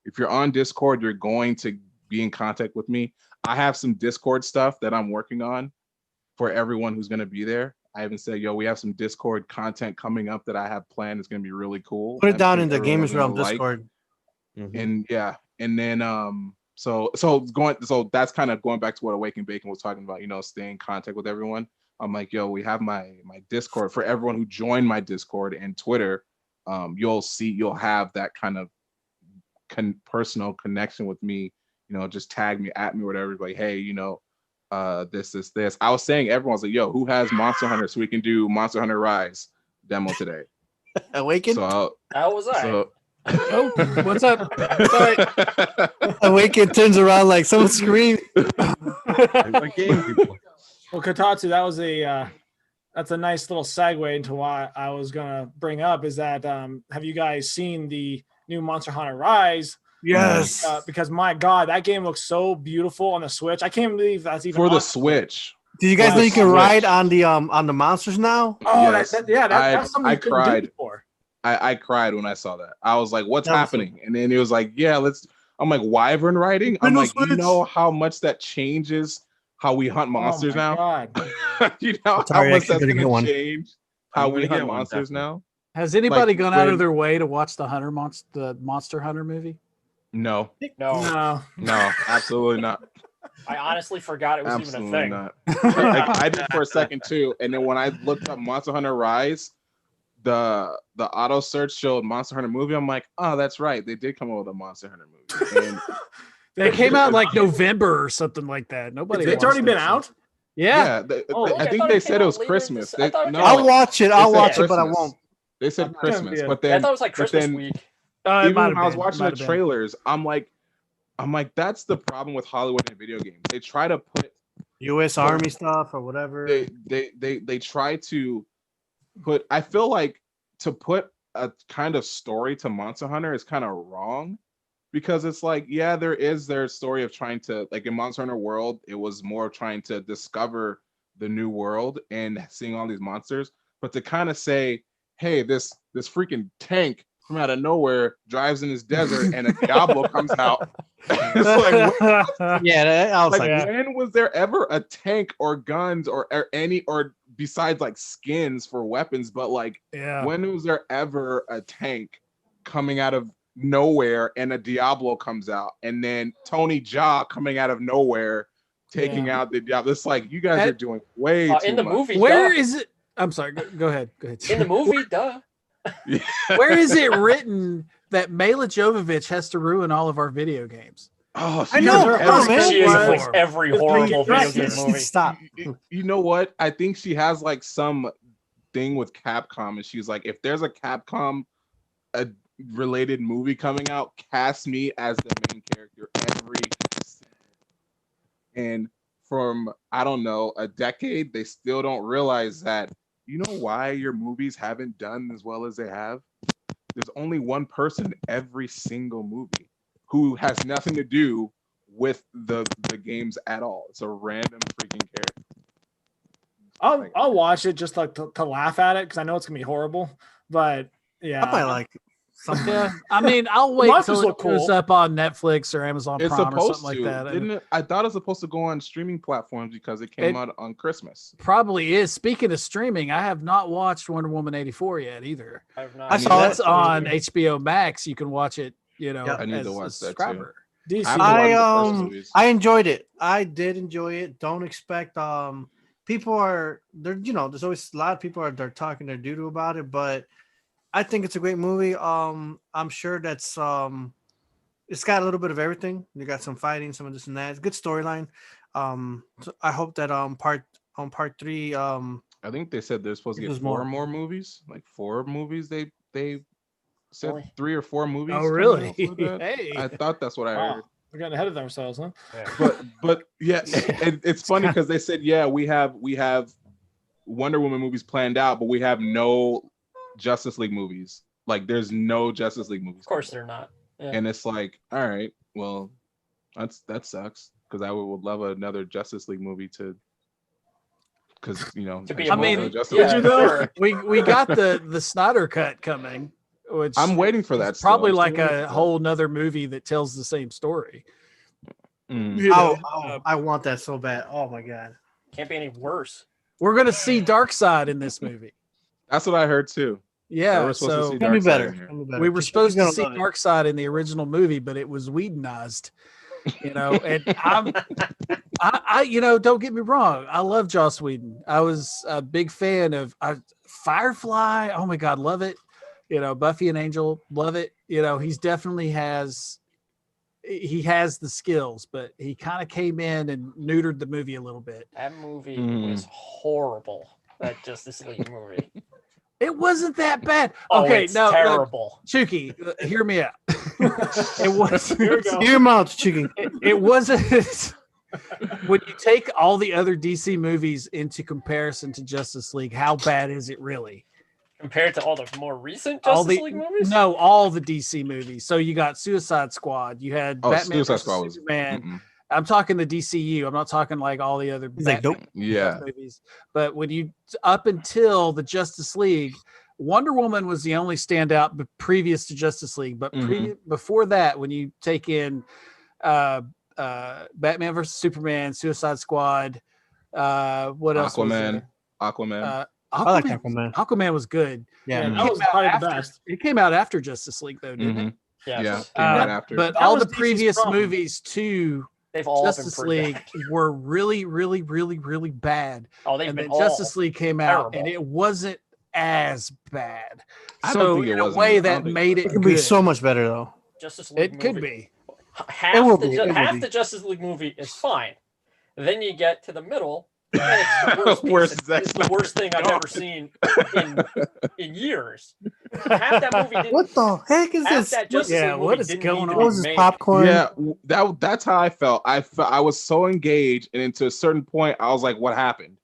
if you're on Discord, you're going to be in contact with me. I have some Discord stuff that I'm working on for everyone who's going to be there. I haven't said, we have some Discord content coming up that I have planned. It's going to be really cool.
Put it down
I
in
think
the
everyone's
Gamerz Realm
gonna like.
Discord.
And and then so that's kind of going back to what Awaken Bacon was talking about, staying in contact with everyone. I'm like, we have my Discord for everyone who joined my Discord and Twitter. You'll have that kind of personal connection with me, just tag me, at me, whatever, like, hey, this. I was saying, everyone's like, who has Monster Hunter so we can do Monster Hunter Rise demo today.
Awaken.
So
How was I?
so
Oh, what's up? Sorry.
Awaken turns around like someone screamed.
What game people?
Well, Kotetsu, that's a nice little segue into what I was gonna bring up. Is that have you guys seen the new Monster Hunter Rise?
Yes.
Because my God, that game looks so beautiful on the Switch. I can't believe that's even
for the
on
Switch.
Did you guys
For
know
the
you can
Switch.
ride on the monsters now?
Oh,
Yes.
that's something
I
you couldn't do
cried.
before.
I cried when I saw that. I was like, what's
That was
happening? And then he was like, I'm like, wyvern riding? I'm
Nintendo
like, you
Switch.
know how much that changes how we hunt monsters
Oh my
now?
God.
You know
Sorry,
how
I
much that's
gotta
going
get
to
one.
change how
I'm
we
gonna
hunt
get one,
monsters
definitely.
now?
Has anybody
Like,
gone out of
when-
their way to watch the Monster Hunter movie?
No,
No,
No.
absolutely not.
I honestly forgot it was even a
Absolutely
thing.
not. Like, I did for a second too. And then when I looked up Monster Hunter Rise, the auto search showed Monster Hunter movie. I'm like, oh, that's right. They did come up with a Monster Hunter movie. And
It came out like November or something like that. Nobody.
It's
watched
already
that
been
shit.
out.
Yeah.
I think they said it was Christmas.
I'll watch it. I'll watch it, but I won't.
They said
I'm not gonna
Christmas,
be
but
I
then
thought it was like Christmas
then-
week.
It
even
might
when
have
I was
been.
watching the
Might have been.
trailers, I'm like, that's the problem with Hollywood and video games. They try to put
U.S. Army stuff or whatever.
they try to put. I feel like to put a kind of story to Monster Hunter is kind of wrong, because it's like, yeah, there is their story of trying to, like in Monster Hunter World, it was more of trying to discover the new world and seeing all these monsters, but to kind of say, hey, this freaking tank from out of nowhere drives in this desert and a Diablo comes out. It's like, what?
Yeah, I was
Like,
like,
when was there ever a tank or guns or any, or besides like skins for weapons, but like,
Yeah.
when was there ever a tank coming out of nowhere and a Diablo comes out, and then Tony Jaa coming out of nowhere taking out the Diablo? It's like, you guys are doing way too
In the
much.
movie,
Where
duh.
is it? I'm sorry. Go ahead. Go ahead.
In the movie, duh.
Where is it written that Mila Jovovich has to ruin all of our video games?
Oh,
I know,
every-
come on, man.
She is in
What?
like every horrible video game movie.
Stop.
You know what? I think she has like some thing with Capcom, and she's like, if there's a Capcom related movie coming out, cast me as the main character every. And from, I don't know, a decade, they still don't realize that. You know why your movies haven't done as well as they have? There's only one person every single movie who has nothing to do with the games at all. It's a random freaking character.
I'll watch it just like to laugh at it because I know it's gonna be horrible. But yeah,
I might like something.
Yeah. I mean, I'll wait
monsters
till it
look
goes
cool.
up on Netflix or Amazon
It's
Prime or
supposed
something
to,
like that.
didn't it? I thought it was supposed to go on streaming platforms because it came out on Christmas.
Probably is. Speaking of streaming, I have not watched Wonder Woman 84 yet either.
I have not.
I saw
That's
it.
on HBO Max. You can watch it,
I need
as
to
a
watch that too.
subscriber.
DC.
I haven't watched the first movies.
I enjoyed it. I did enjoy it. Don't expect people are there, there's always a lot of people they're talking their doo-doo about it, but I think it's a great movie. I'm sure that's it's got a little bit of everything. You got some fighting, some of this and that. It's a good storyline. So I hope that part 3
I think they said they're supposed to get
There's
4
more.
more movies. Like 4 movies. They said
Really?
3 or 4 movies.
Oh,
coming
really?
out with that.
Hey.
I thought that's what I
Wow.
heard.
We're getting ahead of themselves, huh?
But yeah, it's funny because they said, yeah, we have Wonder Woman movies planned out, but we have no Justice League movies. Like, there's no Justice League movies.
Of course they're not. Yeah.
And it's like, all right, well, that sucks, because I would love another Justice League movie because
To be
I
a
mean,
movie.
Justice
Yeah,
League.
sure.
We got the Snyder cut coming, which
I'm waiting for that.
is probably
still. I'm
like
still waiting
a
for that.
whole nother movie that tells the same story.
Mm.
You know,
I want that so bad. Oh my god.
Can't be any worse.
we're gonna see Darkseid in this movie.
That's what I heard too.
Yeah,
We're supposed to
so
see
It'll be
Darkseid
better.
in here.
It'll be better.
we were
Chichuki's
supposed to
gonna
see
love it.
Darkseid in the original movie, but it was Whedonized. And I don't get me wrong, I love Joss Whedon. I was a big fan of Firefly. Oh my god, love it. Buffy and Angel, love it. He's definitely has the skills, but he kind of came in and neutered the movie a little bit.
That movie
Mm.
was horrible. That Justice League movie.
It wasn't that bad.
Oh,
Okay,
it's
no,
terrible.
Chuki, hear me out. It was.
Here we go.
Your mouth, chicken.
It wasn't. When you take all the other DC movies into comparison to Justice League, how bad is it really?
Compared to all the more recent
All
Justice
the
League movies?
No, all the DC movies. So you got Suicide Squad, you had
Oh,
Batman
Suicide
versus
Squad was.
Superman.
Mm-mm.
I'm talking the DCU. I'm not talking like all the other
He's like,
Batman
nope.
Yeah.
movies. But when you up until the Justice League, Wonder Woman was the only standout previous to Justice League. But before that, when you take in Batman versus Superman, Suicide Squad, what else? Was
Aquaman.
there?
Aquaman.
I like Aquaman.
Aquaman was good.
Yeah.
Yeah,
Mm.
that was probably the best.
It came out after Justice League, though, didn't it?
Mhm.
Yes.
Yeah. Came right after.
But
That
all
was
the
DC's
previous
problem.
movies to
They've all
Justice
been pretty
League
bad.
were really, really, really, really bad.
Oh, they've
And
been
then
all
Justice League came out,
terrible.
and it wasn't as bad.
I don't
So
think it
in a
wasn't.
way
I don't
that
think-
made
It
it
could be
good.
so much better though.
Justice League
It could
movie.
be.
Half
It will
the
be, it will
half
be.
the Justice League movie is fine. Then you get to the middle, And it's the worst,
Worst
piece of- it's the worst thing I've ever seen in years. Half that movie didn't.
What the heck is
Half
this?
that Justice
Yeah,
League
what
movie
is
didn't
going
need to
on?
be
What was this
made.
popcorn?
Yeah, that's how I felt. I was so engaged, and then to a certain point, I was like, "What happened?"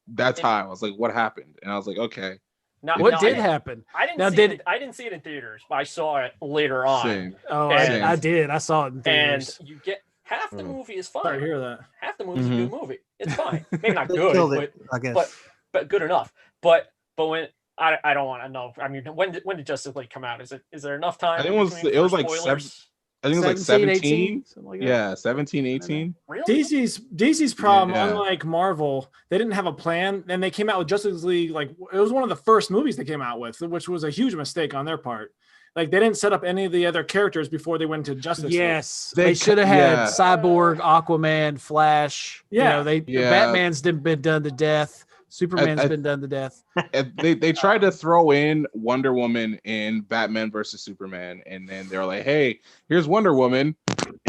That's how I was like, "What happened?" And I was like, "Okay."
Now,
What
now,
did happen?
I didn't
Now,
see
did
it. I didn't see it in theaters, but I saw it later on.
Same.
Oh,
And-
I did. I saw it in
And
theaters.
you get half the movie is
Sorry to
fine.
hear that.
Half the movie's a good movie. It's fine. Maybe not
They
good,
killed
but
it, I guess.
but good enough. But when I don't want to know. I mean, when did Justice League come out? Is there enough time?
I think it was
for
like
spoilers?
I think it was like
17,
17.
something like that.
Yeah, 17, 18.
Really?
DC's problem,
Yeah.
unlike Marvel, they didn't have a plan, and they came out with Justice League like it was one of the first movies they came out with, which was a huge mistake on their part. Like they didn't set up any of the other characters before they went to Justice League.
Yes,
They
they should have had
yeah.
Cyborg, Aquaman, Flash.
Yeah.
You know,
Yeah.
Batman's been done to death. Superman's
I-
been done to death.
And they tried to throw in Wonder Woman in Batman versus Superman, and then they're like, "Hey, here's Wonder Woman,"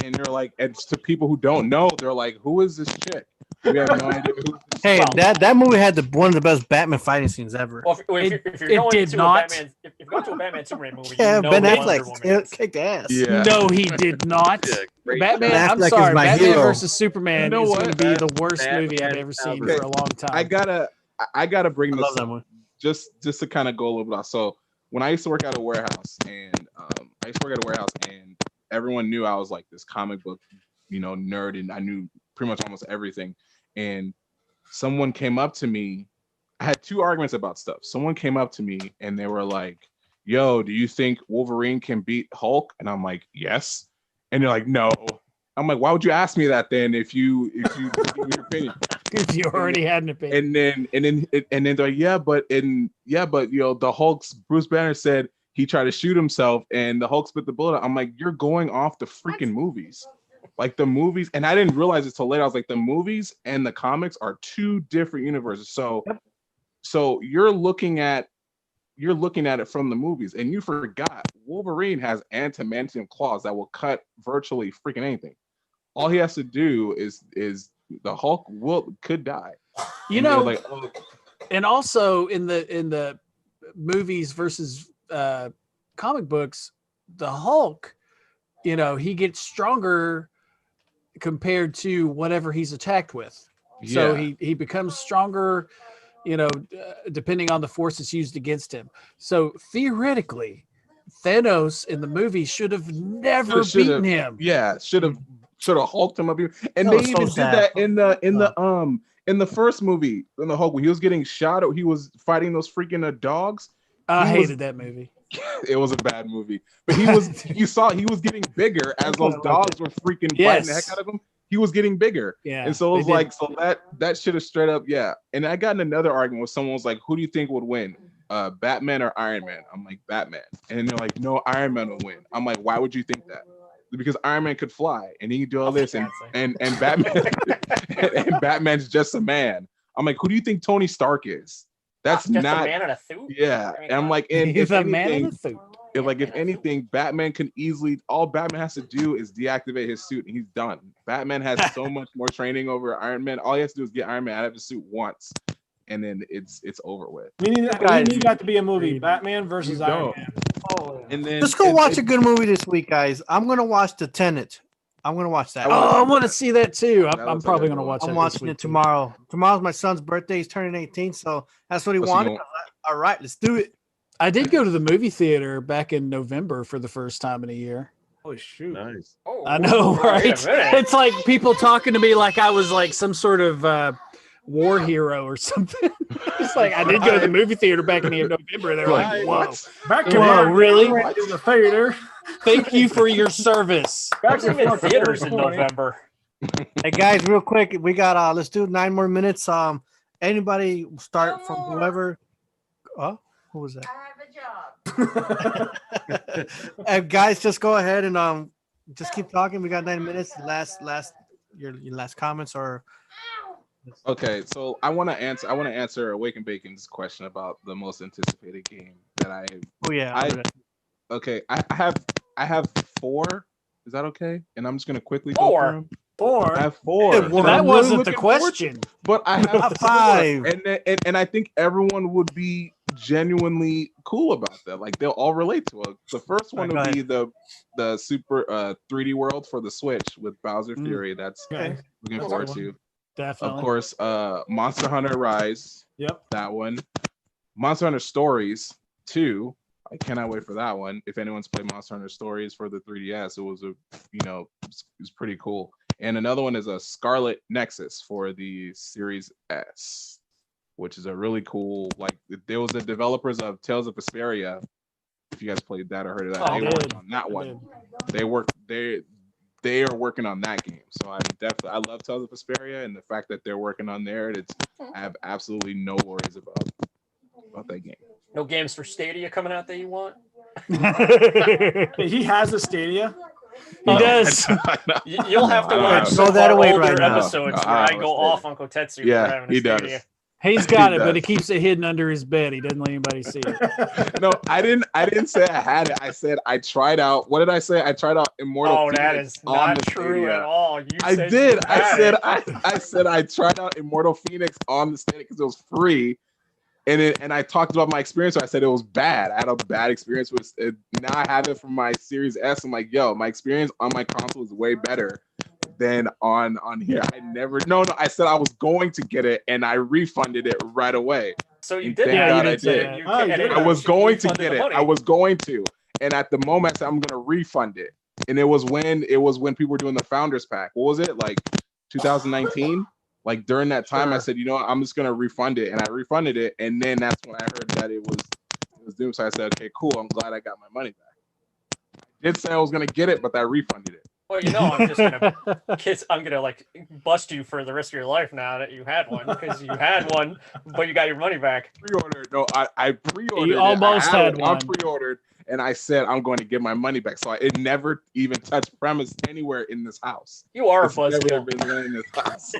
and they're like, and to people who don't know, they're like, "Who is this chick? We have no idea who."
Hey,
Well-
that movie had one of the best Batman fighting scenes ever.
Well, if you're
It
going
did
to
not.
a Batman, if you're going to a Batman Superman movie,
Yeah,
you know
Ben
who Wonder
Affleck
Woman is.
kicked ass.
Yeah.
No, he did not.
Yeah, great
Batman.
Ben
I'm
Affleck is
sorry.
my
Batman
hero.
versus Superman
You know
is
what?
going to be the worst movie I've
Batman
ever seen
versus-
for a long time.
I gotta bring
I
this
love that
up
one.
just to kind of go a little bit off. So when I used to work at a warehouse, and and everyone knew I was like this comic book, nerd, and I knew pretty much almost everything. And someone came up to me. I had two arguments about stuff. Someone came up to me and they were like, "Yo, do you think Wolverine can beat Hulk?" And I'm like, "Yes." And they're like, "No." I'm like, "Why would you ask me that then if you give me your opinion?"
If you already had an opinion.
And then they're like, yeah, but the Hulk's Bruce Banner said he tried to shoot himself and the Hulk spit the bullet. I'm like, you're going off the freaking movies. Like the movies, and I didn't realize it till later. I was like, the movies and the comics are two different universes. So you're looking at it from the movies, and you forgot Wolverine has adamantium claws that will cut virtually freaking anything. All he has to do is the Hulk could die.
You
And they're
know,
like, oh,
and also in the movies versus comic books, the Hulk, he gets stronger compared to whatever he's attacked with. So
yeah.
he becomes stronger, depending on the force that's used against him. So theoretically, Thanos in the movie should have never beaten him.
Yeah, should have hulked him up here. And
That
they
was so
even did
sad.
that in the first movie, in the Hulk, when he was getting shot, or he was fighting those freaking dogs.
I
He was-
hated that movie.
It was a bad movie, but he was he was getting bigger as those dogs were freaking biting the heck
Yes.
out of him. He was getting bigger.
Yeah.
And so it was
they did.
like, so that should have straight up, yeah. And I got in another argument with someone was like, who do you think would win? Batman or Iron Man? I'm like, Batman. And they're like, no, Iron Man will win. I'm like, why would you think that? Because Iron Man could fly and he can do all this, and Batman and Batman's just a man. I'm like, who do you think Tony Stark is? That's
just
not
a man in a suit.
yeah.
I mean,
And I'm like, and
He's
if
a man in
anything,
a suit.
if anything, Batman can easily, all Batman has to do is deactivate his suit and he's done. Batman has so much more training over Iron Man. All he has to do is get Iron Man out of his suit once, and then it's over with.
We need that to be a movie. Batman versus
You
Iron
don't.
Man.
And then
Let's go watch a good movie this week, guys. I'm gonna watch The Tenet. I'm gonna watch that.
I wanna
Oh, I
see
want to
that.
see that too.
That
I'm
looks
probably
like a
going to
good
watch
one.
it.
I'm
this
watching
week,
it
too.
tomorrow. Tomorrow's my son's birthday. He's turning 18, so that's what he
Oh, so
wanted.
you
I was like, all right, let's do it.
I did go to the movie theater back in November for the first time in a year.
Holy shoot!
Nice.
Oh,
I know,
wait a
right?
minute.
It's like people talking to me like I was like some sort of war hero or something. It's like I did go to the movie theater back in November. They're like, "Whoa,
Back to
Whoa,
work.
really?
In the theater.
thank you for your service."
Back in theaters in November.
Hey guys, real quick, we got let's do 9 more minutes. Anybody start from whoever. Oh, who was that? Guys, just go ahead and just keep talking. We got 9 minutes. Your last comments or
Okay, so I want to answer Awaken Bacon's question about the most anticipated game that I.
oh yeah.
Okay, I have 4. Is that okay? And I'm just gonna quickly go
4?
through them.
4.
I have 4.
Well,
So
that
I'm really
wasn't the
looking forward to-
question.
But I have
Top
4.
5.
And I think everyone would be genuinely cool about that. Like they'll all relate to it. The first one
Go
would
ahead.
be the super 3D world for the Switch with Bowser Fury. That's
Okay.
looking
That's a
forward
good
to.
Definitely.
Of course, Monster Hunter Rise.
Yep.
That one. Monster Hunter Stories 2. I cannot wait for that one. If anyone's played Monster Hunter Stories for the 3DS, it was it's pretty cool. And another one is a Scarlet Nexus for the Series S, which is a really cool. Like there was the developers of Tales of Vesperia. If you guys played that or heard of that,
Oh,
they
I
worked
did.
on that
I
one.
did.
They are working on that game. So I love Tales of Vesperia, and the fact that they're working on there, I have absolutely no worries about that game.
No games for Stadia coming out that you want?
Hey, he has a Stadia.
He does.
You'll have to
I don't
watch
have
some
Throw
of
that
our
away
older
right now.
episodes
No,
where
I
I
don't
go
have a
off on Kotetsu for
Yeah,
having a
he
Stadia.
does.
He's got
He
it, but
does.
he keeps it hidden under his bed. He doesn't let anybody see it.
No, I didn't say I had it. I said I tried out. What did I say? I tried out Immortal
Oh, that
Phoenix
is
on
not
the
true
Stadia.
at all. You
I
said
did.
you
I
had
said
it.
I said I tried out Immortal Phoenix on the Stadia because it was free, and I talked about my experience. I said it was bad. I had a bad experience with it. Now I have it from my Series S. I'm like, yo, my experience on my console is way better than on here. I never. No. I said I was going to get it, and I refunded it right away.
So you
And
did
thank
have
God
it.
I did.
You
Oh, you
and
did.
it
I was
actually
going to
refunded
get
the
it.
money.
I was going to. And at the moment, I said I'm going to refund it. And it was when people were doing the Founders Pack. What was it? Like 2019? Like during that time, I said, you know what? I'm just going to refund it. And I refunded it. And then that's when I heard that it was doomed. So I said, okay, cool. I'm glad I got my money back. I did say I was going to get it, but I refunded it.
Well, I'm just gonna I'm gonna like bust you for the rest of your life now that you had one, because you had one, but you got your money back.
Pre-ordered. No, I pre-ordered.
You almost had
it.
one.
I pre-ordered, and I said I'm going to get my money back. So it never even touched premise anywhere in this house.
You are a
It's never
buzzkill.
been in this house.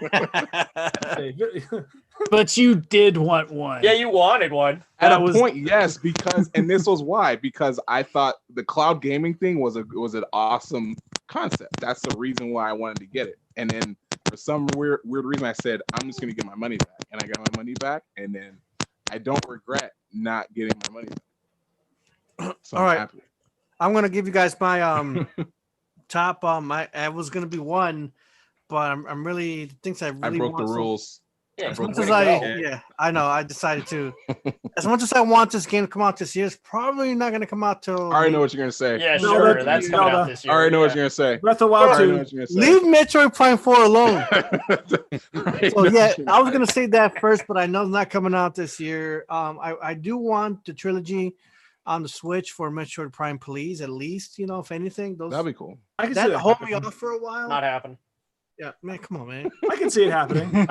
But you did want one.
Yeah, you wanted one.
At
That
a
was-
point, yes, because and this was why, because I thought the cloud gaming thing was an awesome concept. That's the reason why I wanted to get it. And then for some weird reason, I said I'm just gonna get my money back, and I got my money back, and then I don't regret not getting my money back. So
All
I'm
right.
happy.
I'm gonna give you guys my top. I was gonna be one, but I'm really the things I really
I broke the
want so-
rules.
Yeah,
As
broke
much
the
as
rules.
yeah, I know. I decided to. As much as I want this game to come out this year, it's probably not gonna come out till.
I already know what you're gonna say.
Yeah,
No,
sure.
that-
That's
no,
coming
that-
out this year.
I already know what
yeah.
you're gonna say.
Breath of
I
Wild
already know
2.
what you're gonna say.
Leave Metroid Prime 4 alone.
Right,
So
know
yeah,
what you're
I was gonna say that first, but I know it's not coming out this year. I do want the trilogy on the Switch for Metroid Prime, please. At least, if anything, those
That'd be cool.
I can see
that
that
hold me
happening.
off for a while.
Not happen.
Yeah, man, come on, man.
I can see it happening.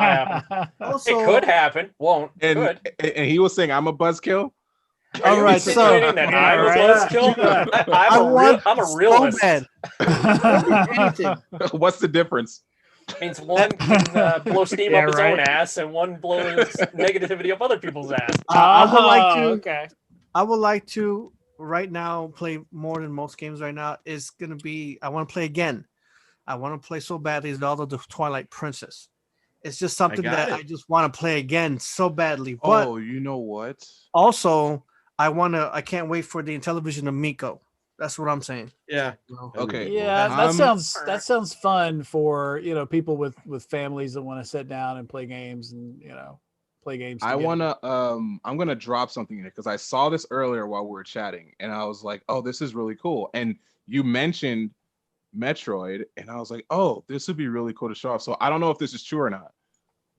Also,
It could happen. Won't.
And
Could.
and he was saying I'm a buzzkill.
Are
All
you
right,
insinuating that I'm a
Alright.
buzzkill?
I want
I'm a
so
realist.
bad. Anything.
What's the difference?
Means one can blow steam
Yeah,
up his
right.
own ass, and one blows negativity up other people's ass.
I would like to.
Okay.
I would like to right now play more than most games right now. Is gonna be. I want to play again. I want to play so badly Zelda the Twilight Princess. It's just something
got
that
it.
I just want to play again so badly. But
Oh, you know what?
also, I can't wait for the Intellivision AMICO. That's what I'm saying.
Yeah.
Okay.
Yeah,
I'm-
that sounds fun for people with families that want to sit down and play games and play games.
I
together.
wanna I'm gonna drop something in it because I saw this earlier while we were chatting, and I was like, oh, this is really cool. And you mentioned Metroid, and I was like, oh, this would be really cool to show off. So I don't know if this is true or not,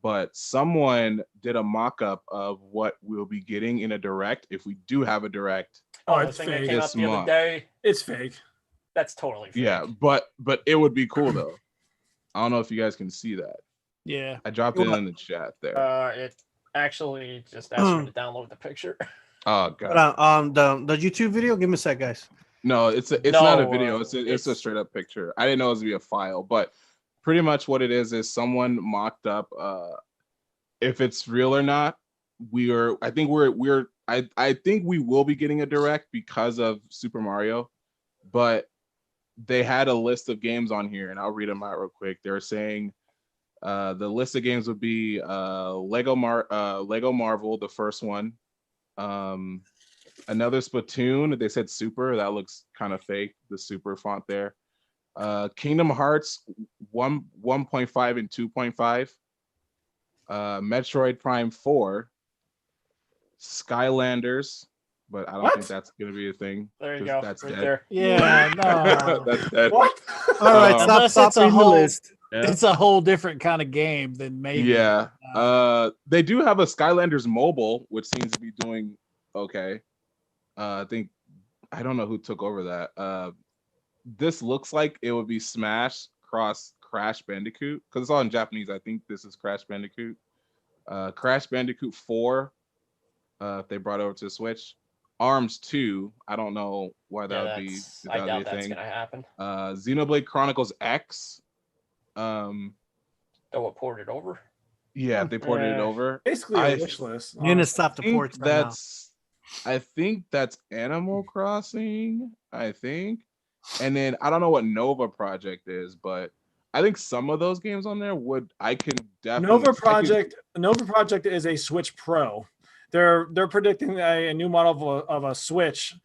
but someone did a mock-up of what we'll be getting in a direct if we do have a direct.
Oh,
The
it's
thing that
fake.
came out
This
the other
month.
day.
It's fake.
That's totally fake.
Yeah, but it would be cool though. I don't know if you guys can see that.
Yeah.
I dropped it in the chat there.
It actually just asked me to download the picture.
Oh
But
god.
the YouTube video. Give me a sec, guys.
No, it's not a
No,
video. It's a straight up picture. I didn't know it was gonna be a file, but pretty much what it is someone mocked up. If it's real or not, I think we will be getting a direct because of Super Mario, but they had a list of games on here, and I'll read them out real quick. They're saying the list of games would be Lego Marvel, the first one. Another Splatoon. They said Super. That looks kind of fake. The Super font there. Kingdom Hearts 1.5 and 2.5. Metroid Prime 4. Skylanders, but I don't think that's gonna be a thing.
There you
'cause
go.
That's
right
dead.
there.
Yeah, no.
That's dead.
What?
All right, stop,
Unless
stop
it's a
reading the
whole-
list.
Yeah.
It's a whole different kind of game than maybe.
Yeah. They do have a Skylanders mobile, which seems to be doing okay. I don't know who took over that. This looks like it would be Smash cross Crash Bandicoot because it's all in Japanese. I think this is Crash Bandicoot. Crash Bandicoot 4. If they brought it over to the Switch. ARMS 2. I don't know why that would be.
I doubt that's gonna happen.
Xenoblade Chronicles X.
Oh, what ported over?
Yeah, they ported it
Yeah.
over.
Basically a wish list.
You're gonna stop the
think
ports right now.
I think that's Animal Crossing. I think, and then I don't know what Nova Project is, but I think some of those games on there I can definitely.
Nova Project is a Switch Pro. They're predicting a new model of a Switch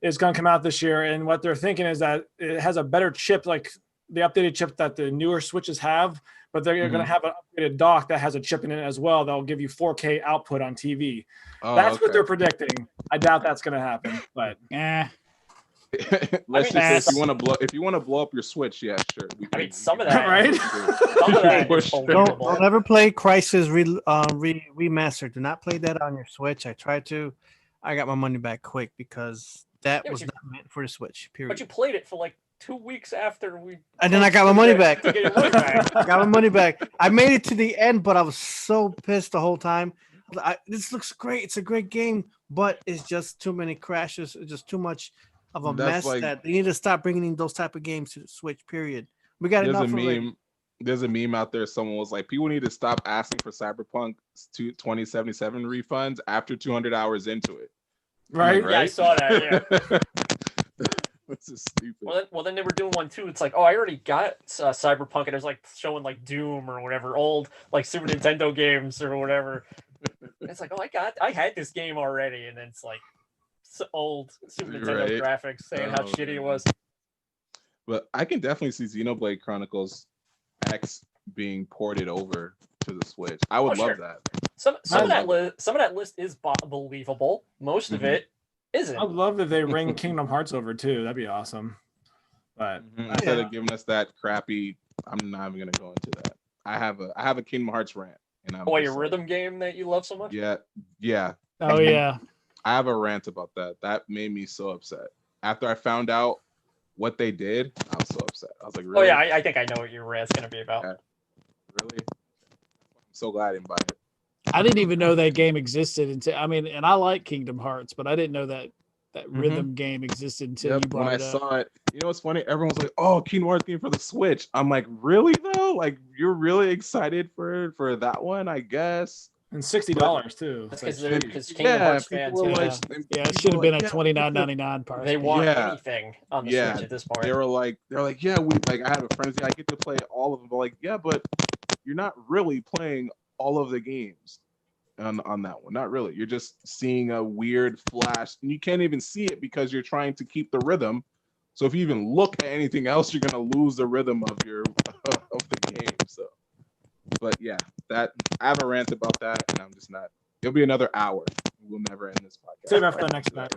is going to come out this year, and what they're thinking is that it has a better chip, like the updated chip that the newer Switches have, but they're going to have an upgraded dock that has a chip in it as well. That'll give you 4K output on TV. That's what they're predicting. I doubt that's going to happen, but
Let's just say if you want to blow up your Switch, yeah, sure.
Some of that,
right?
Some of that is believable.
Don't ever play Crisis Remastered. Do not play that on your Switch. I tried to. I got my money back quick because that was not meant for the Switch. Period.
But you played it for like 2 weeks after we.
And then I got my money back.
To get your money back.
I got my money back. I made it to the end, but I was so pissed the whole time. This looks great. It's a great game, but it's just too many crashes. It's just too much of a mess that they need to stop bringing in those type of games to the Switch. Period. We got enough already.
There's a meme out there. Someone was like, people need to stop asking for Cyberpunk 2077 refunds after 200 hours into it.
Right?
Yeah, I saw that. Yeah.
This is stupid.
Well, then they were doing one too. It's like, oh, I already got Cyberpunk, and it was like showing like Doom or whatever, old like Super Nintendo games or whatever. It's like, oh, I had this game already, and then it's like old Super Nintendo graphics saying how shitty it was.
But I can definitely see Xenoblade Chronicles X being ported over to the Switch. I would love that.
Some of that list is believable. Most of it isn't.
I'd love if they bring Kingdom Hearts over too. That'd be awesome. But
instead of giving us that crappy, I'm not even gonna go into that. I have a Kingdom Hearts rant, and
your rhythm game that you love so much.
Yeah.
Oh yeah.
I have a rant about that. That made me so upset. After I found out what they did, I was so upset. I was like, really?
Oh yeah, I think I know what your rant's gonna be about.
Really? I'm so glad I didn't buy it.
I didn't even know that game existed until and I like Kingdom Hearts, but I didn't know that rhythm game existed until you brought it up.
When I saw it, you know what's funny? Everyone's like, "Oh, Kingdom Hearts game for the Switch." I'm like, "Really though? Like, you're really excited for that one? I guess."
And $60 too.
Because Kingdom Hearts fans,
it should have been a $29.99 part.
They want anything on the Switch at this point.
They're like, yeah, I have a frenzy. I get to play all of them. But like, yeah, but you're not really playing all of the games on that one. Not really. You're just seeing a weird flash, and you can't even see it because you're trying to keep the rhythm. So if you even look at anything else, you're gonna lose the rhythm of the game. So. But yeah, I have a rant about that, and I'm just not. It'll be another hour. We'll never end this podcast.
Save that for the next night.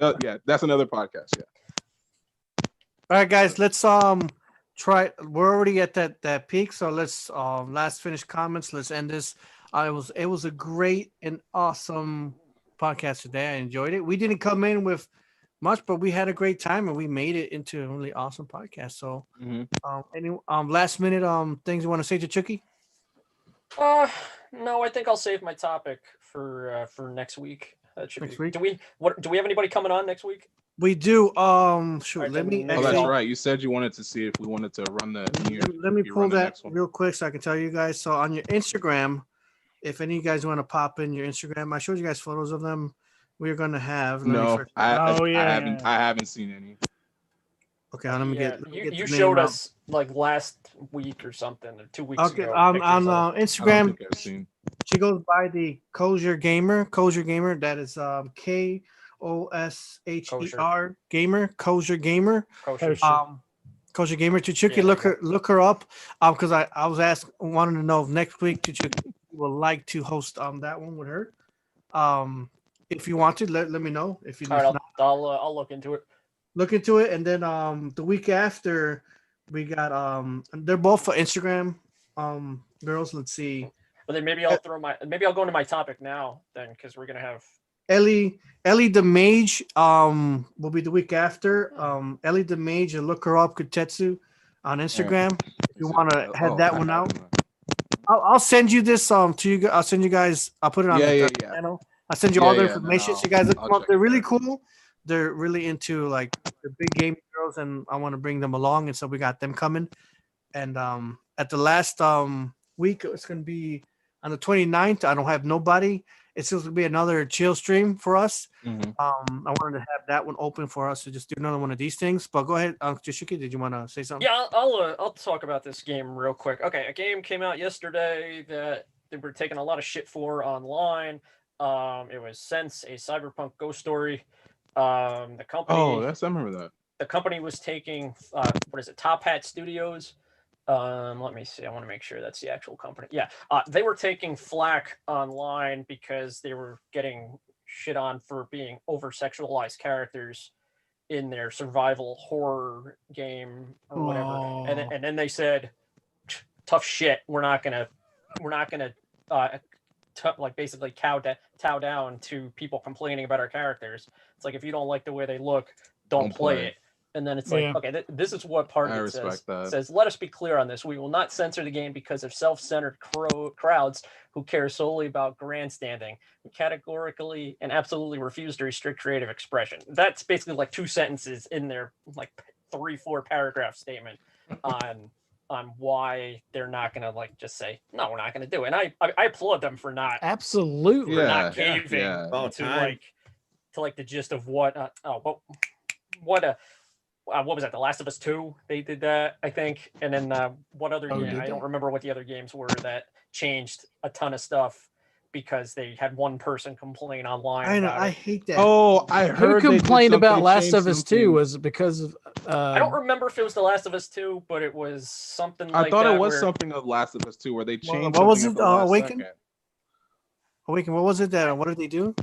Yeah, yeah, that's another podcast. Yeah.
All right, guys, let's try. We're already at that peak, so let's last finish comments. Let's end this. It was a great and awesome podcast today. I enjoyed it. We didn't come in with much, but we had a great time and we made it into a really awesome podcast. So, any last minute things you want to say to Chucky?
No, I think I'll save my topic for next week.
Next week?
Do we have anybody coming on next week?
We do. Sure.
Right,
let me.
Oh, that's right. You said you wanted to see if we wanted to run the.
Let me pull that real quick so I can tell you guys. So on your Instagram, if any of you guys want to pop in your Instagram, I showed you guys photos of them. We're gonna have.
I haven't seen any.
Okay, let me
Yeah,
get. Let me
you,
get
you
the name
showed
out.
us like last week or something, or 2 weeks
Okay,
ago.
on
pictures of-
I don't
Instagram,
think I've seen.
she goes by the Kosher Gamer. Kosher Gamer. That is KOSHER Gamer. Kosher Gamer.
kosher.
Kosher Gamer. Chichuki,
Yeah,
look her up. Because I was wanting to know if next week Chichuki would like to host that one with her. If you want to, let me know. If
All right,
not,
I'll look into it.
look into it. And then the week after, we got they're both for Instagram girls. Let's see.
But then maybe I'll go into my topic now then, because we're gonna have
Ellie the Mage will be the week after. Ellie the Mage, and look her up, KOTETSU on Instagram. If you want to head that one out. I'll send you this to you. I'll send you guys. I'll put it on the channel. I'll send you all the information. So you guys look them up. They're really cool. They're really into like the big game girls, and I want to bring them along. And so we got them coming. And at the last week, it's gonna be on the 29th. I don't have nobody. It's supposed to be another chill stream for us.
Mhm.
I wanted to have that one open for us to just do another one of these things. But go ahead, Chichuki, did you want to say something?
Yeah, I'll talk about this game real quick. Okay, a game came out yesterday that they were taking a lot of shit for online. It was Sense, a cyberpunk ghost story. The company.
Oh, I remember that.
The company was taking what is it? Top Hat Studios. Let me see. I want to make sure that's the actual company. Yeah, they were taking flack online because they were getting shit on for being over-sexualized characters in their survival horror game or whatever.
Oh.
And then they said, "Tough shit. We're not gonna like basically tow down to people complaining about our characters. It's like if you don't like the way they look, don't play it." And then it's like,
Yeah.
okay, this is what part
I
of it
respect
says.
that.
It says, let us be clear on this. We will not censor the game because of self-centered crowds who care solely about grandstanding. We categorically and absolutely refuse to restrict creative expression. That's basically like 2 sentences in their like 3-4 paragraph statement on why they're not going to like just say, no, we're not going to do it. And I applaud them for not
Absolutely.
not caving
About
to
time.
like the gist of what what was that? The Last of Us 2? They did that, I think. And then what other game? I don't remember what the other games were that changed a ton of stuff because they had one person complain online.
I know.
about
I
it.
hate that.
Oh, I
Who
heard they did
complained about
something,
Last
changed
of Us
something.
2 was because of
I don't remember if it was The Last of Us 2, but it was something
I
like
thought
that.
it was
where
something of Last of Us 2 where they changed
what was
something
it,
at the last
Awaken?
second.
Awaken. What was it that? What did they do?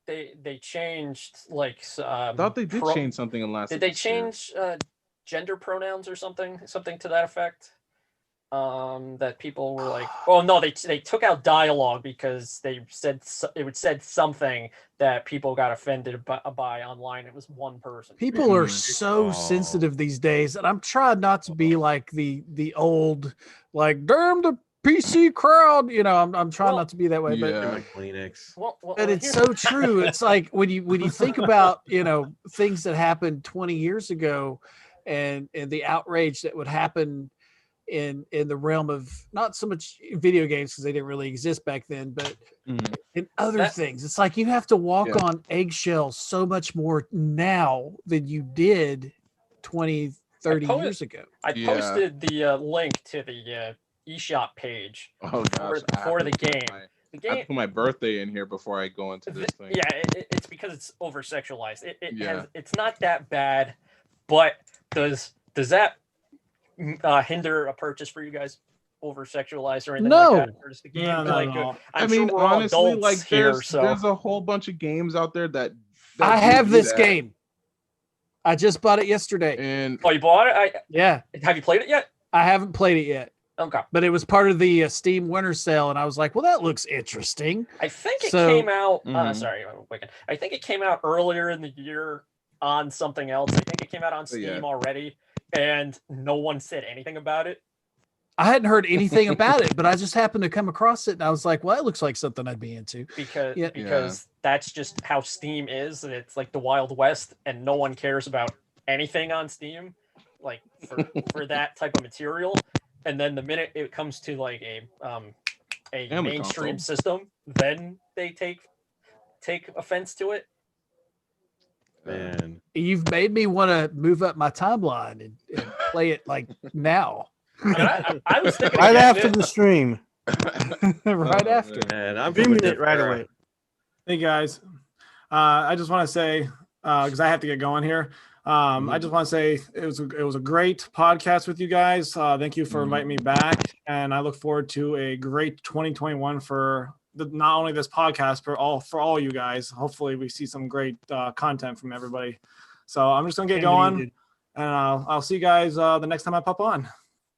they changed like
I thought they did change something in Last
Did
of
they
Us 2.
change gender pronouns or something to that effect? That people were like, oh no, they took out dialogue because they said it said something that people got offended by online. It was one person.
People are so sensitive these days, and I'm trying not to be like the old like damn the PC crowd. You know, I'm trying not to be that way, but
Yeah.
My Kleenex.
but it's so true. It's like when you think about, you know, things that happened 20 years ago and the outrage that would happen in the realm of not so much video games because they didn't really exist back then, but in other things. It's like you have to walk on eggshells so much more now than you did 20, 30 years ago.
I posted the link to the eShop page
Oh gosh,
for the game. The
I have
game
to put my birthday in here before I go into this thing.
Yeah, it's because it's over sexualized. It's not that bad, but does that hinder a purchase for you guys? Over sexualized or anything like that? Or is the game like good?
I mean,
sure we're all
honestly,
adults
like
here,
there's a whole bunch of games out there that
I
do
have
do
this
that.
game. I just bought it yesterday.
And
oh, you bought it?
Yeah.
Have you played it yet?
I haven't played it yet.
Okay.
But it was part of the Steam winter sale, and I was like, well, that looks interesting.
I think it came out.
Mhm.
Sorry, I'm wicked. I think it came out earlier in the year on something else. I think it came out on Steam already, and no one said anything about it.
I hadn't heard anything about it, but I just happened to come across it, and I was like, well, that looks like something I'd be into.
Because that's just how Steam is. It's like the Wild West, and no one cares about anything on Steam, like for that type of material. And then the minute it comes to like a mainstream system, then they take offense to it.
Man.
You've made me want to move up my timeline and play it like now.
And I was thinking
Right
of getting
after
it.
the stream.
Right after.
And I'm from a
Streaming it
different
right
era.
away.
Hey guys, I just want to say because I have to get going here. I just want to say it was a great podcast with you guys. Thank you for inviting me back, and I look forward to a great 2021 for not only this podcast but for all you guys. Hopefully, we see some great content from everybody. So I'm just gonna get going, and I'll see you guys the next time I pop on.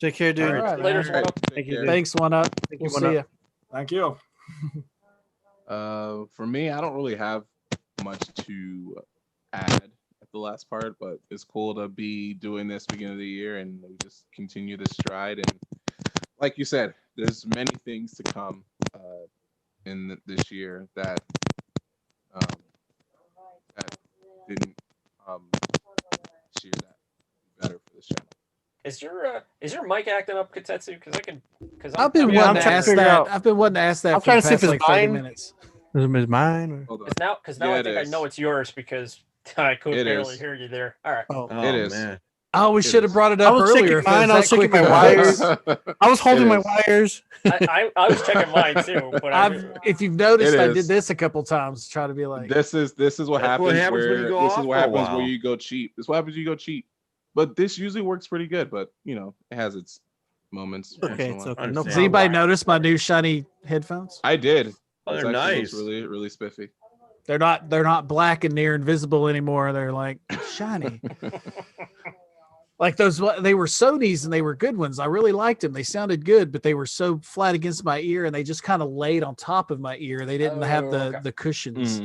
Take care, dude.
All right,
Later,
man.
One Up.
Thank you, dude.
Thanks, One Up.
Thank you,
We'll
One
see
Up.
you.
Thank you.
For me, I don't really have much to add at the last part, but it's cool to be doing this beginning of the year and we just continue this stride. And like you said, there's many things to come in this year that that didn't this year that would be better for this channel.
Is your mic acting up, Kotetsu? Because
I've been
Yeah, I'm
wanting to
trying to
ask
figure
that.
out-
I've been wanting to ask that
I'm
for
trying
the
to see if
past
it's
like 30
mine.
minutes.
Is it mine? Or?
Hold on.
now
Yeah,
I
it
think I
is.
know it's yours because I could
It
barely
is.
hear you there. All right.
Oh,
Oh,
It is.
man.
Oh, we
It
should have
is.
brought it
I
up
was
earlier.
checking
if it was
mine, I was
that
checking
quick
my
of a fix.
wires. I was holding
It
my
is.
wires.
I was checking mine too, but
If you've noticed,
It
I
is.
did this a couple times, try to be like,
This is what
That's what
happens,
happens when you
where
go
this
off
is what
for a
happens where
while.
you go cheap. This is what happens when you go cheap. But this usually works pretty good, but you know, it has its moments. once
Okay,
in a
it's
while.
okay. No
Understand.
does
problem.
anybody notice my new shiny headphones?
I did.
Oh,
It's
they're
actually
nice.
looks really, really spiffy.
They're not black and near invisible anymore. They're like shiny. Like those, they were Sony's and they were good ones. I really liked them. They sounded good, but they were so flat against my ear and they just kind of laid on top of my ear. They didn't have
okay.
the cushions,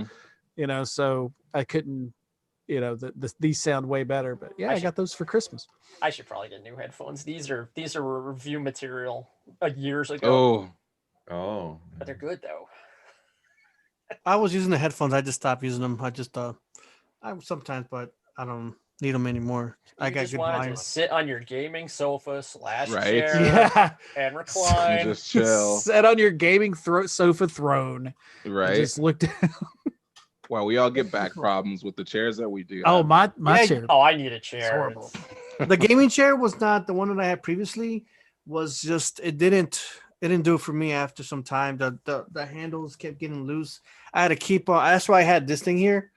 you know, so I couldn't, you know, these sound way better. But yeah, I got those for Christmas.
I should probably get new headphones. These are review material years ago.
Oh,
But they're good though.
I was using the headphones. I just stopped using them. I just I sometimes, but I don't need them anymore. I
You
got
just
good
wanted
volume.
to sit on your gaming sofa /
Right.
chair
Yeah,
and recline.
just chill,
sat on your gaming sofa throne. And
right?
just looked.
Wow, we all get back problems with the chairs that we do.
Oh,
have.
my
Yeah,
chair.
Oh, I need a
It's
chair.
horrible.
The gaming chair was not the one that I had previously. Was just it didn't do it for me after some time. The handles kept getting loose. I had to keep on. That's why I had this thing here.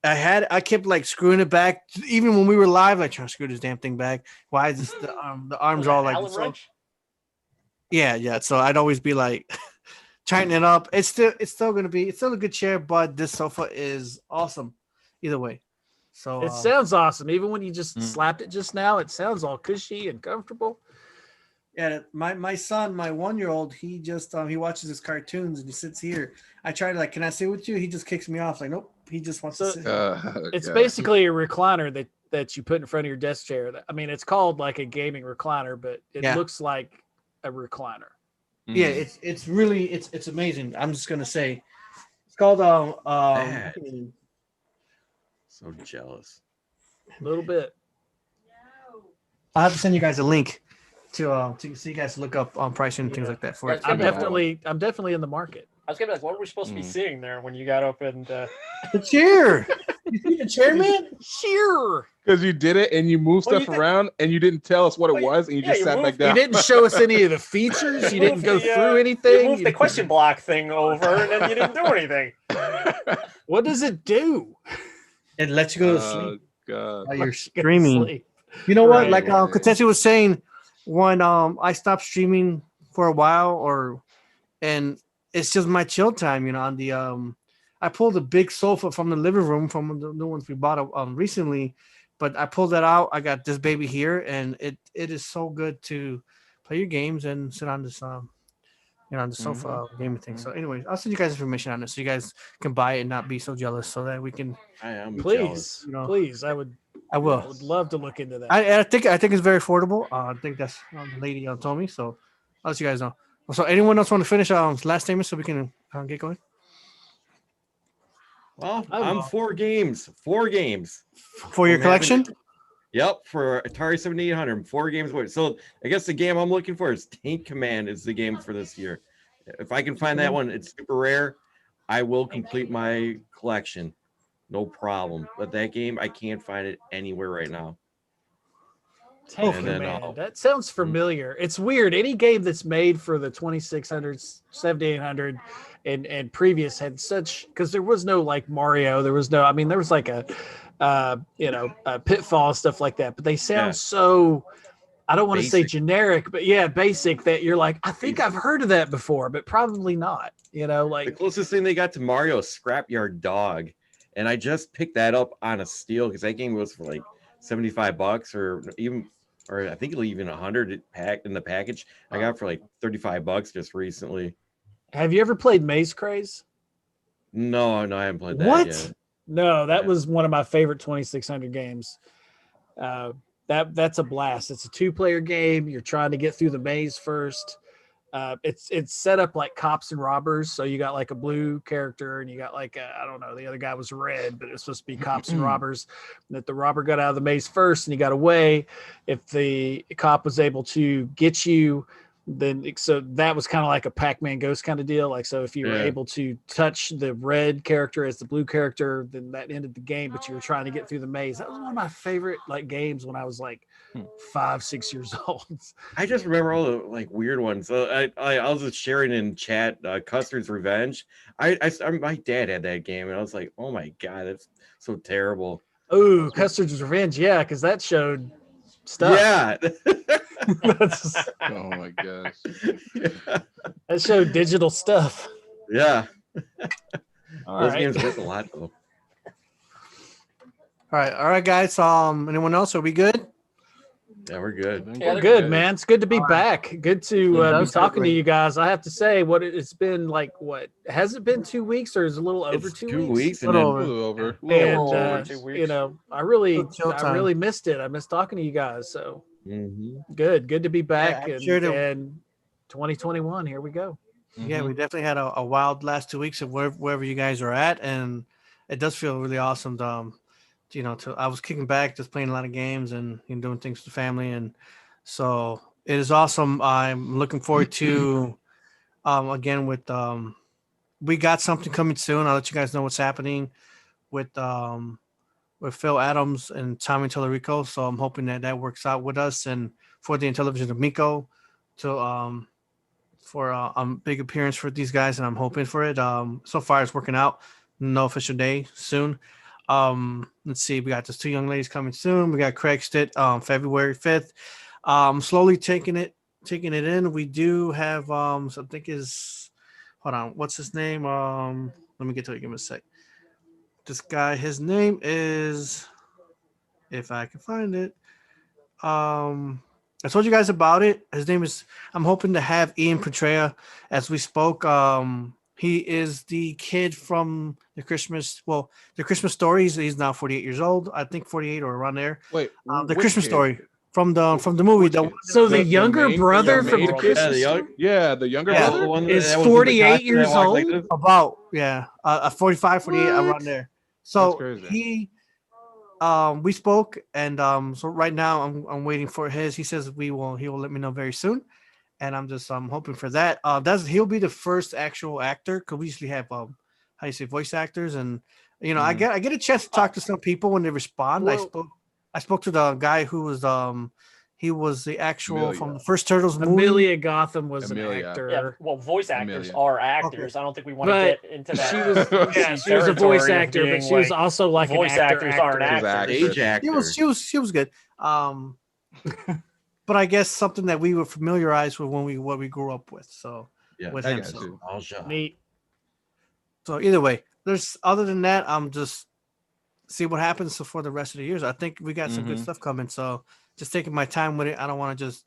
I kept like screwing it back. Even when we were live, like trying to screw this damn thing back. Why is this the arms all like
Allen
so?
wrench?
Yeah. So I'd always be like tightening it up. It's still a good chair, but this sofa is awesome. Either way. So
It sounds awesome. Even when you just slapped it just now, it sounds all cushy and comfortable.
yeah, my son, my 1-year-old, he just he watches his cartoons and he sits here. I try to like, can I sit with you? He just kicks me off. Like, nope. He just wants to sit.
It's
God.
basically a recliner that you put in front of your desk chair. I mean, it's called like a gaming recliner, but it
Yeah.
looks like a recliner.
Yeah, it's really it's amazing. I'm just gonna say, it's called
That. So jealous.
A little bit.
I'll have to send you guys a link to so you guys look up on pricing and things like that for it.
Yeah,
I'm definitely in the market.
I was gonna be like, what were we supposed to be seeing there when you got up and
The chair. You see the chair, man?
Sure.
Because you did it and you moved
Well, you
stuff
did-
around and you didn't tell us what it
Well,
was and you
yeah,
just
you
sat back
moved-
You
down.
didn't show us any of the features. You didn't
moved
go
the,
through
you
anything.
moved the question block thing over and then you didn't do anything.
What does it do?
It lets you go to
Oh
sleep
God.
while you're
Go to
streaming.
sleep.
You know what?
Right.
Like Kotetsu was saying, when I stopped streaming for a while, and it's just my chill time, you know. On the I pulled a big sofa from the living room from the new ones we bought recently, but I pulled that out. I got this baby here, and it is so good to play your games and sit on this on the sofa gaming thing. So, anyways, I'll send you guys information on this so you guys can buy it and not be so jealous, so that we can.
I am
Please,
jealous.
You know.
please. I would
will.
love to look into that.
I think it's very affordable. I think that's the lady told me. So I'll let you guys know. So anyone else want to finish last statement so we can get going?
Well,
I
I'm
will.
4 games. 4 games.
For your
I'm
collection?
having- Yep, for Atari 7800, 4 games away. So I guess the game I'm looking for is Tank Command is the game for this year. If I can find that one, it's super rare. I will complete my collection. no problem. But that game, I can't find it anywhere right now.
Tank
And then,
Command. That sounds familiar. It's weird. Any game that's made for the 2600, 7800, and previous had such, because there was no like Mario. There was no. I mean, there was like a Pitfall, stuff like that. But they sound so. I don't want to say generic, but yeah, basic. That you're like, I think I've heard of that before, but probably not. You know, like
the closest thing they got to Mario is Scrapyard Dog, and I just picked that up on a steal because that game was for like $75 or I think even 100 pack in the package. I got it for like $35 just recently.
Have you ever played Maze Craze?
No, I haven't played that yet.
No, that was one of my favorite 2600 games. That's a blast. It's a 2-player game. You're trying to get through the maze first. It's set up like Cops and Robbers. So you got like a blue character and you got like I don't know, the other guy was red, but it's supposed to be Cops and Robbers. That the robber got out of the maze first and he got away. If the cop was able to get you, then so that was kind of like a Pac-Man Ghost kind of deal. Like, so if you were able to touch the red character as the blue character, then that ended the game, but you were trying to get through the maze. That was one of my favorite like games when I was like 5-6 years old.
I just remember all the like weird ones. I was just sharing in chat Custer's Revenge. My dad had that game and I was like, oh my God, that's so terrible.
Oh, Custer's Revenge. Yeah. Cause that showed stuff.
Yeah.
Oh my gosh.
That showed digital stuff.
Yeah.
Those
games worth a lot though.
All right, guys. Anyone else? Are we good?
Yeah, we're good.
We're good, man. It's good to be back. Good to be talking to you guys. I have to say, it's been like, has it been 2 weeks or is it a little over 2 weeks?
2 weeks
A little over.
And
2 weeks.
you know, I really missed it. I missed talking to you guys. So good to be back. And 2021, here we go.
Yeah, we definitely had a wild last 2 weeks of wherever you guys are at, and it does feel really awesome. I was kicking back, just playing a lot of games and doing things with the family, and so it is awesome. I'm looking forward to again with we got something coming soon. I'll let you guys know what's happening with Phil Adams and Tommy Tallarico. So I'm hoping that works out with us and for the Intellivision AMICO to for a big appearance for these guys, and I'm hoping for it. So far it's working out. No official day soon. Let's see, we got those 2 young ladies coming soon. We got Craig Stitt February 5th. Slowly taking it in. We do have so I think hold on, what's his name? Let me get to it, give me a sec. This guy, his name is, if I can find it. I told you guys about it. His name is, I'm hoping to have Ian Petrea as we spoke. He is the kid from the Christmas Story. He's now 48 years old. I think 48 or around there.
Wait,
the Christmas Story from the movie.
The younger brother from the Christmas Story?
The younger brother
is 48 years old.
About 45, 48 around there. So he we spoke, and so right now I'm waiting for his. He says he will let me know very soon. And I'm hoping for that. He'll be the first actual actor, because we usually have voice actors, and I get a chance to talk to some people when they respond.
Well,
I spoke to the guy who was he was the actual from the first Turtles movie.
Amelia Gotham was an actor.
Yeah, well, voice actors are actors. Okay. I don't think we want to get into that.
She was a voice actor, but she was also like
voice
an actor.
Actors aren't actors.
Stage actor.
She was good. But I guess something that we were familiarized with what we grew up with. So with him.
Neat.
So either way, other than that, I'm just see what happens for the rest of the years. I think we got some good stuff coming. So just taking my time with it. I don't want to just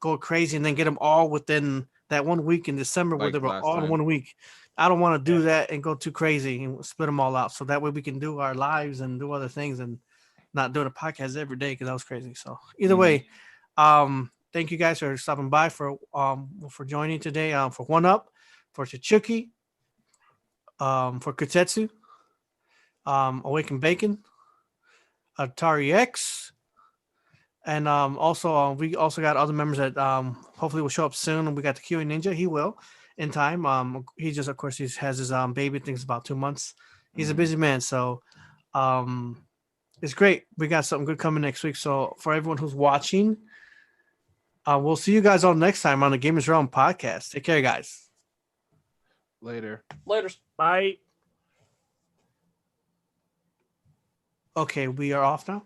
go crazy and then get them all within that 1 week in December where they were all in 1 week. I don't want to do that and go too crazy and split them all out. So that way we can do our lives and do other things and not doing a podcast every day, because that was crazy. So either way, thank you guys for stopping by for joining today. For One Up, for Chichuki, for Kotetsu, Awaken Bacon, Atari X, and also we also got other members that hopefully will show up soon. And we got the QA Ninja. He will in time. He just, of course, he has his baby. I think it's about 2 months. He's a busy man. So it's great. We got something good coming next week. So for everyone who's watching, we'll see you guys all next time on the Gamers Realm podcast. Take care, guys.
Later.
Later.
Bye.
Okay, we are off now.